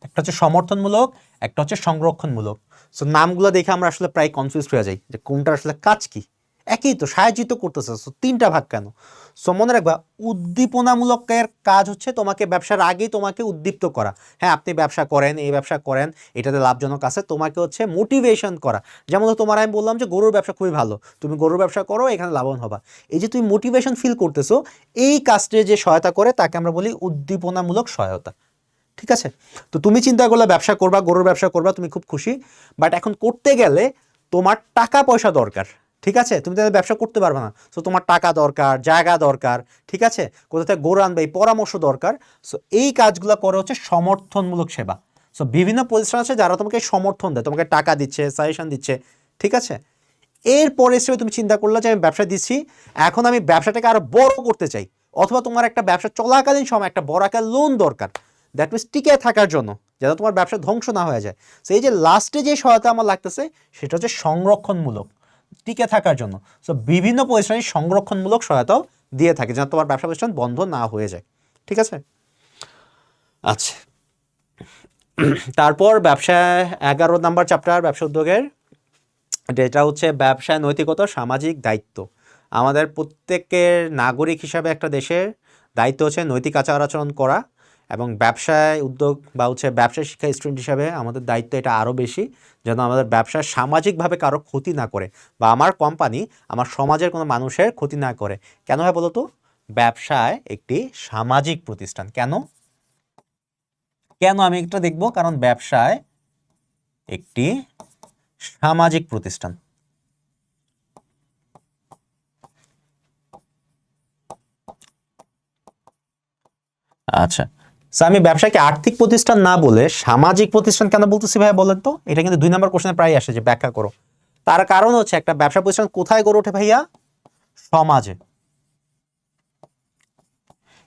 Speaker 1: একটা হচ্ছে সমর্থনমূলক, একটা হচ্ছে সংরক্ষণমূলক। সো নামগুলো দেখে আমরা আসলে প্রায় কনফিউজ হয়ে যাই যে কোনটার আসলে কাজ কি, একই তো, সাহায্যিত করতেছে, সো 3টা ভাগ কেন। সো মনে রাখবা উদ্দীপনামূলকের কাজ হচ্ছে তোমাকে ব্যবসার আগেই তোমাকে উদ্দীপ্ত করা, হ্যাঁ আপনি ব্যবসা করেন, এই ব্যবসা করেন, এটাতে লাভজনক আছে, তোমাকে হচ্ছে মোটিভেশন করা। যেমন তোমার আমি বললাম যে গরুর ব্যবসা খুবই ভালো, তুমি গরুর ব্যবসা করো, এখানে লাভবান হবা, এই যে তুমি মোটিভেশন ফিল করতেছো, এই কাজটি যে সহায়তা করে তাকে আমরা বলি উদ্দীপনামূলক সহায়তা, ঠিক আছে। তো তুমি চিন্তা করলে ব্যবসা করবা, গরুর ব্যবসা করবা, তুমি খুব খুশি, বাট এখন করতে গেলে তোমার টাকা পয়সা দরকার, ঠিক আছে, তুমি তাহলে ব্যবসা করতে পারবে না। সো তোমার টাকা দরকার, জায়গা দরকার, ঠিক আছে, কোথা থেকে গরু আনবে এই পরামর্শ দরকার। সো এই কাজগুলো করে হচ্ছে সমর্থনমূলক সেবা। সো বিভিন্ন প্রতিষ্ঠান আছে যারা তোমাকে সমর্থন দেয়, তোমাকে টাকা দিচ্ছে, সাজেশন দিচ্ছে, ঠিক আছে। এরপরে হিসেবে তুমি চিন্তা করলে যে আমি ব্যবসা দিচ্ছি, এখন আমি ব্যবসাটাকে আরো বড় করতে চাই, অথবা তোমার একটা ব্যবসা চলাকালীন সময় একটা বড় আকার লোন দরকার, দ্যাট মিনস টিকে থাকার জন্য, যাতে তোমার ব্যবসা ধ্বংস না হয়ে যায়। সো এই যে লাস্টে যে সহায়তা আমার লাগতেছে সেটা হচ্ছে সংরক্ষণমূলক, টিকে থাকার জন্য। সো বিভিন্ন প্রতিষ্ঠানে সংরক্ষণমূলক সহায়তাও দিয়ে থাকে, যেন তোমার ব্যবসা প্রতিষ্ঠান বন্ধ না হয়ে যায়। ঠিক আছে? আচ্ছা, তারপর ব্যবসায় 11 নাম্বার চ্যাপ্টার ব্যবসা উদ্যোগের, যেটা হচ্ছে ব্যবসায় নৈতিকতা সামাজিক দায়িত্ব। আমাদের প্রত্যেকের নাগরিক হিসাবে একটা দেশের দায়িত্ব হচ্ছে নৈতিক আচার আচরণ করা, এবং ব্যবসায় উদ্যোগ বা হচ্ছে ব্যবসা শিক্ষা স্টুডেন্ট হিসাবে আমাদের দায়িত্ব এটা আরও বেশি, যেন আমাদের ব্যবসা সামাজিকভাবে কারো ক্ষতি না করে, বা আমার কোম্পানি আমার সমাজের কোনো মানুষের ক্ষতি না করে। কেন হয় বলো তো? ব্যবসায় একটি সামাজিক প্রতিষ্ঠান। কেন কেন আমি একটা দেখব, কারণ ব্যবসায় একটি সামাজিক প্রতিষ্ঠান। আচ্ছা, আমি ব্যবসাকে আর্থিক প্রতিষ্ঠান না বলে সামাজিক প্রতিষ্ঠান কেন বলতেছি ভাইয়া বলেন তো? এটা কিন্তু 2 নম্বর কোশ্চেনে প্রায় আসে, যে ব্যাখ্যা করো। তার কারণ হচ্ছে একটা ব্যবসা প্রতিষ্ঠান কোথায় গড়ে ওঠে ভাইয়া? সমাজে।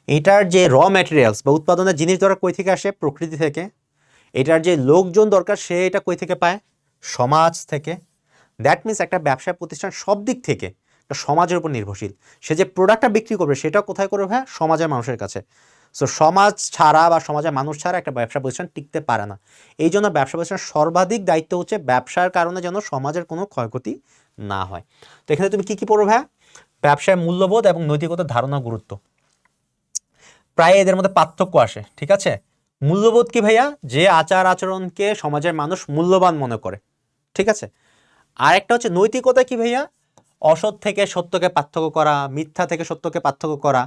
Speaker 1: এটার যে র ম্যাটেরিয়ালস বা উৎপাদনের জিনিস দরকার কই থেকে আসে? প্রকৃতি থেকে। এটার যে লোকজন দরকার সে এটা কই থেকে পায়? সমাজ থেকে। দ্যাট মিনস একটা ব্যবসা প্রতিষ্ঠান সব দিক থেকে একটা সমাজের উপর নির্ভরশীল। সে যে প্রোডাক্টটা বিক্রি করবে সেটা কোথায় করবে ভাইয়া? সমাজের মানুষের কাছে। সো সমাজ ছাড়া বা সমাজের মানুষ ছাড়া একটা ব্যবসা প্রতিষ্ঠান টিকতে পারে না। এই জন্য ব্যবসা প্রতিষ্ঠানের সর্বাধিক দায়িত্ব হচ্ছে ব্যবসার কারণে যেন সমাজের কোনো ক্ষয়ক্ষতি না হয়। তো এখানে তুমি কি পড়ো ভাইয়া? ব্যবসায় মূল্যবোধ এবং নৈতিকতার ধারণা গুরুত্ব। প্রায় এদের মধ্যে পার্থক্য আসে। ঠিক আছে? মূল্যবোধ কি ভাইয়া? যে আচার আচরণকে সমাজের মানুষ মূল্যবান মনে করে। ঠিক আছে? আর একটা হচ্ছে নৈতিকতা কি ভাইয়া? অসৎ থেকে সত্যকে পার্থক্য করা, মিথ্যা থেকে সত্যকে পার্থক্য করা।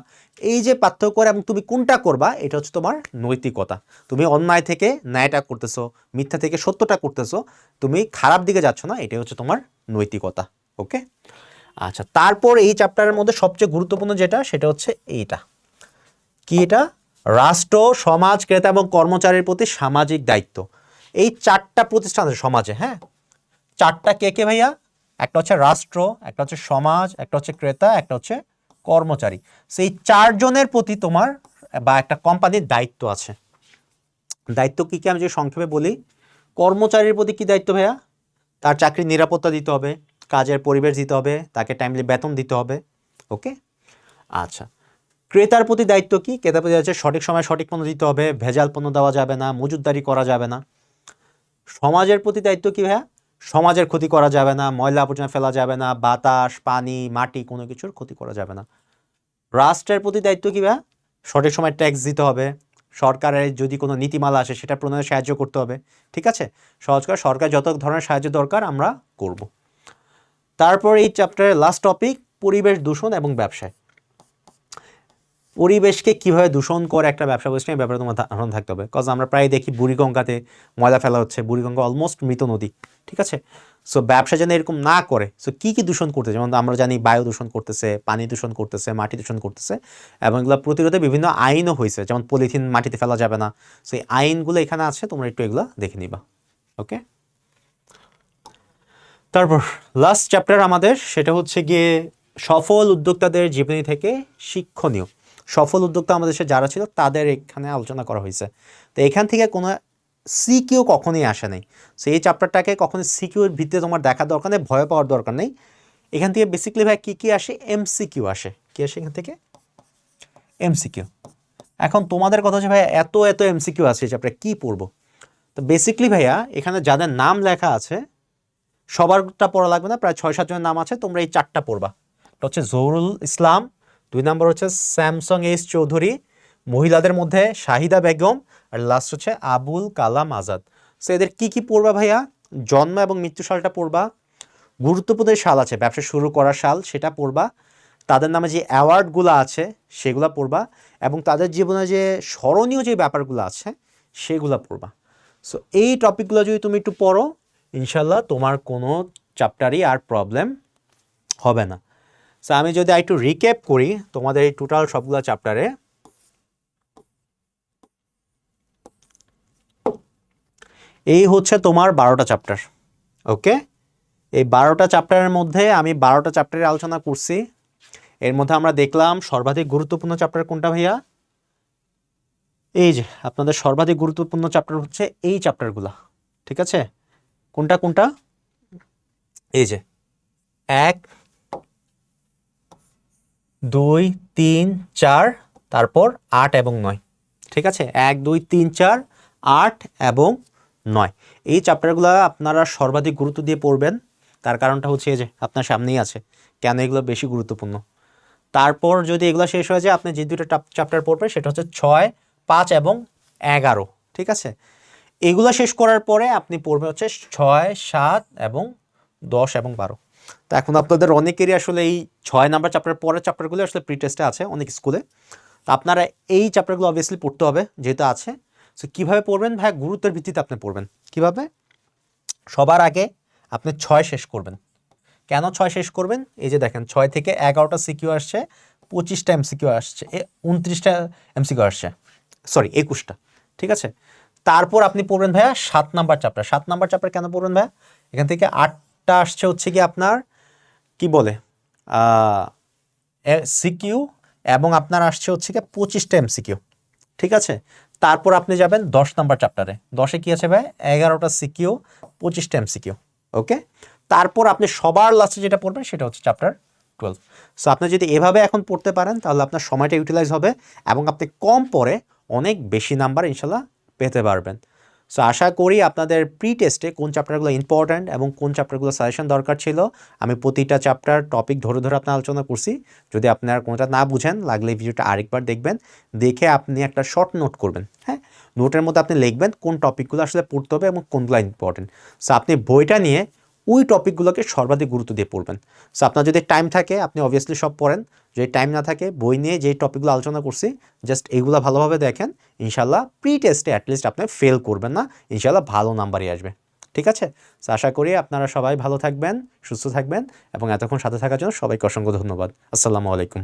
Speaker 1: এই যে পার্থক্য করে এবং তুমি কোনটা করবা, এটা হচ্ছে তোমার নৈতিকতা। তুমি অন্যায় থেকে ন্যায়টা করতেছো, মিথ্যা থেকে সত্যটা করতেছো, তুমি খারাপ দিকে যাচ্ছ না, এটাই হচ্ছে তোমার নৈতিকতা। ওকে? আচ্ছা, তারপর এই চ্যাপ্টারের মধ্যে সবচেয়ে গুরুত্বপূর্ণ যেটা, সেটা হচ্ছে এইটা। কি এটা? রাষ্ট্র, সমাজ, ক্রেতা এবং কর্মচারীর প্রতি সামাজিক দায়িত্ব। এই 4টা প্রতিষ্ঠান আছে সমাজে। হ্যাঁ, 4টা কে কে ভাইয়া? একটা হচ্ছে রাষ্ট্র, একটা হচ্ছে সমাজ, একটা হচ্ছে ক্রেতা, একটা হচ্ছে কর্মচারী। সেই 4 জনের প্রতি তোমার বা একটা কোম্পানির দায়িত্ব আছে। দায়িত্ব কি কি আমি যদি সংক্ষেপে বলি, কর্মচারীর প্রতি কি দায়িত্ব ভাইয়া? তার চাকরির নিরাপত্তা দিতে হবে, কাজের পরিবেশ দিতে হবে, তাকে টাইমলি বেতন দিতে হবে। ওকে? আচ্ছা, ক্রেতার প্রতি দায়িত্ব কি? ক্রেতার প্রতি হচ্ছে সঠিক সময় সঠিক পণ্য দিতে হবে, ভেজাল পণ্য দেওয়া যাবে না, মজুতদারি করা যাবে না। সমাজের প্রতি দায়িত্ব কি ভাইয়া? সমাজের ক্ষতি করা যাবে না, ময়লা আবর্জনা ফেলা যাবে না, বাতাস, পানি, মাটি কোনো কিছুর ক্ষতি করা যাবে না। রাষ্ট্রের প্রতি দায়িত্ব কি ভাইয়া? সঠিক সময় ট্যাক্স দিতে হবে, সরকারের যদি কোনো নীতিমালা আসে সেটা প্রণয়নে সাহায্য করতে হবে। ঠিক আছে? সহজ করে সরকার যত ধরনের সাহায্য দরকার আমরা করব। তারপর এই চ্যাপ্টারের লাস্ট টপিক, পরিবেশ দূষণ এবং ব্যবসায়। পরিবেশকে কিভাবে দূষণ করে একটা ব্যবসা প্রতিষ্ঠান, এই ব্যাপারে তোমার ধারণা থাকতে হবে। কজ আমরা প্রায় দেখি বুড়িগঙ্গাতে ময়লা ফেলা হচ্ছে, বুড়িগঙ্গা অলমোস্ট মৃত নদী। ঠিক আছে? সো ব্যবসা যেন এরকম না করে, সো কি কি দূষণ করতেছে, যেমন আমরা জানি বায়ু দূষণ করতেছে, পানি দূষণ করতেছে, মাটি দূষণ করতেছে, এবং এগুলো প্রতিরোধে বিভিন্ন আইনও হয়েছে, যেমন পলিথিন মাটিতে ফেলা যাবে না। সো এই আইনগুলো এখানে আছে, তোমরা একটু এগুলো দেখে নিবা। ওকে? তারপর লাস্ট চ্যাপ্টার আমাদের, সেটা হচ্ছে গিয়ে সফল উদ্যোক্তাদের জীবনী থেকে শিক্ষণীয়। সফল উদ্যোক্তা আমাদের দেশে যারা ছিল তাদের এখানে আলোচনা করা হয়েছে। তো এখান থেকে কোনো সিকিউ কখনোই আসে নাই। সো এই চ্যাপ্টারটাকে কখনোই সিকিউর ভিত্তিতে তোমার দেখার দরকার নেই, ভয় পাওয়ার দরকার নেই। এখান থেকে বেসিক্যালি ভাই কী কী আসে? এমসিকিউ আসে। কী আসে এখান থেকে? এমসিকিউ। এখন তোমাদের কথা হচ্ছে ভাই এত এত এমসিকিউ আছে এই চ্যাপ্টারে কী পড়বো? তো বেসিক্যালি ভাইয়া এখানে যাদের নাম লেখা আছে সবারটা পড়া লাগবে না, প্রায় 6-7 জনের নাম আছে, তোমরা এই 4টা পড়বা। এটা হচ্ছে জহুরুল ইসলাম, 2 নম্বর হচ্ছে স্যামসং এস চৌধুরী, মহিলাদের মধ্যে শাহিদা বেগম, আর লাস্ট হচ্ছে আবুল কালাম আজাদ। সো এদের কি কি পড়বা ভাইয়া? জন্ম এবং মৃত্যু সালটা পড়বা, গুরুত্বপূর্ণ সাল আছে ব্যবসা শুরু করার সাল সেটা পড়বা, তাদের নামে যে অ্যাওয়ার্ডগুলো আছে সেগুলো পড়বা, এবং তাদের জীবনে যে স্মরণীয় যে ব্যাপারগুলো আছে সেগুলো পড়বা। সো এই টপিকগুলো যদি তুমি একটু পড়ো, ইনশাল্লাহ তোমার কোনো চ্যাপ্টারই আর প্রবলেম হবে না। সো আমি যদি একটু রিক্যাপ করি তোমাদের এই টোটাল সবগুলো চ্যাপ্টারে, এই হচ্ছে তোমার 12টা চ্যাপ্টার। ওকে? এই 12টা চ্যাপ্টারের মধ্যে আমি 12টা চ্যাপ্টারে আলোচনা করছি। এর মধ্যে আমরা দেখলাম সর্বাধিক গুরুত্বপূর্ণ চ্যাপ্টার কোনটা ভাইয়া? এই যে আপনাদের সর্বাধিক গুরুত্বপূর্ণ চ্যাপ্টার হচ্ছে এই চ্যাপ্টারগুলা, ঠিক আছে? কোনটা কোনটা? এই যে 1, 2, 3, 4, তারপর 8 এবং 9, ঠিক আছে? 1, 2, 3, 4, 8 এবং 9 এই চ্যাপ্টারগুলো আপনারা সর্বাধিক গুরুত্ব দিয়ে পড়বেন। তার কারণটা হচ্ছে এই যে আপনার সামনেই আছে কেন এগুলো বেশি গুরুত্বপূর্ণ। তারপর যদি এগুলো শেষ হয়ে যায় আপনি যে দুটো চ্যাপ্টার পড়বেন সেটা হচ্ছে 6, 5 এবং 11, ঠিক আছে? এগুলো শেষ করার পরে আপনি পড়বেন হচ্ছে 6, 7 এবং 10 এবং 12। তো এখন আপনাদের অনেকেরই আসলে এই 6 নাম্বার চ্যাপ্টারের পরের চ্যাপ্টারগুলো আসলে প্রি টেস্টে আছে অনেক স্কুলে। তো আপনারা এই চ্যাপ্টারগুলো অবভিয়াসলি পড়তে হবে যেহেতু আছে। সো কীভাবে পড়বেন ভাই? গুরুত্বের ভিত্তিতে আপনি পড়বেন। কীভাবে? সবার আগে আপনি 6 শেষ করবেন। কেন 6 শেষ করবেন? এই যে দেখেন 6 থেকে 11টা সিকিউ আসছে, 25টা এমসিকিউ আসছে, 29টা এমসিকিউ আসছে, সরি 21টা, ঠিক আছে? তারপর আপনি পড়বেন ভাইয়া 7 নাম্বার চ্যাপ্টার। 7 নাম্বার চ্যাপ্টার কেন পড়বেন ভাইয়া? এখান থেকে 8টা আসছে হচ্ছে কি আপনার কি বলে সিকিউ এবং আপনার আসছে হচ্ছে কি 25টা এমসিকিউ, ঠিক আছে? তারপর আপনি যাবেন 10 নাম্বার চ্যাপ্টারে। 10-এ কি আছে ভাই? 11টা সিকিউ, 25টা এমসিকিউ, ওকে? তারপর আপনি সবার লাস্টে যেটা পড়বেন সেটা হচ্ছে চ্যাপ্টার 12। সো আপনি যদি এভাবে এখন পড়তে পারেন তাহলে আপনার সময়টা ইউটিলাইজ হবে এবং আপনি কম পড়ে অনেক বেশি নাম্বার ইনশাল্লাহ পেতে পারবেন। সো আশা করি আপনাদের প্রি টেস্টে কোন চ্যাপ্টারগুলো ইম্পর্ট্যান্ট এবং কোন চ্যাপ্টারগুলো সাজেশন দরকার ছিল আমি প্রতিটা চ্যাপ্টার টপিক ধরে ধরে আপনার আলোচনা করছি। যদি আপনারা কোনটা না বুঝেন লাগলে ভিডিওটা আরেকবার দেখবেন, দেখে আপনি একটা শর্ট নোট করবেন। হ্যাঁ, নোটের মধ্যে আপনি লিখবেন কোন টপিকগুলো আসলে পড়তে হবে এবং কোনগুলো ইম্পর্টেন্ট। সো আপনি বইটা নিয়ে ওই টপিকগুলোকে সর্বাধিক গুরুত্ব দিয়ে পড়বেন। সো আপনার যদি টাইম থাকে আপনি অবভিয়াসলি সব পড়েন, যদি টাইম না থাকে বই নিয়ে যেই টপিকগুলো আলোচনা করছি জাস্ট এইগুলো ভালোভাবে দেখেন, ইনশাল্লাহ প্রি টেস্টে অ্যাটলিস্ট আপনি ফেল করবেন না, ইনশাল্লাহ ভালো নাম্বারই আসবে, ঠিক আছে? সো আশা করি আপনারা সবাই ভালো থাকবেন, সুস্থ থাকবেন এবং এতক্ষণ সাথে থাকার জন্য সবাইকে অসংখ্য ধন্যবাদ। আসসালামু আলাইকুম।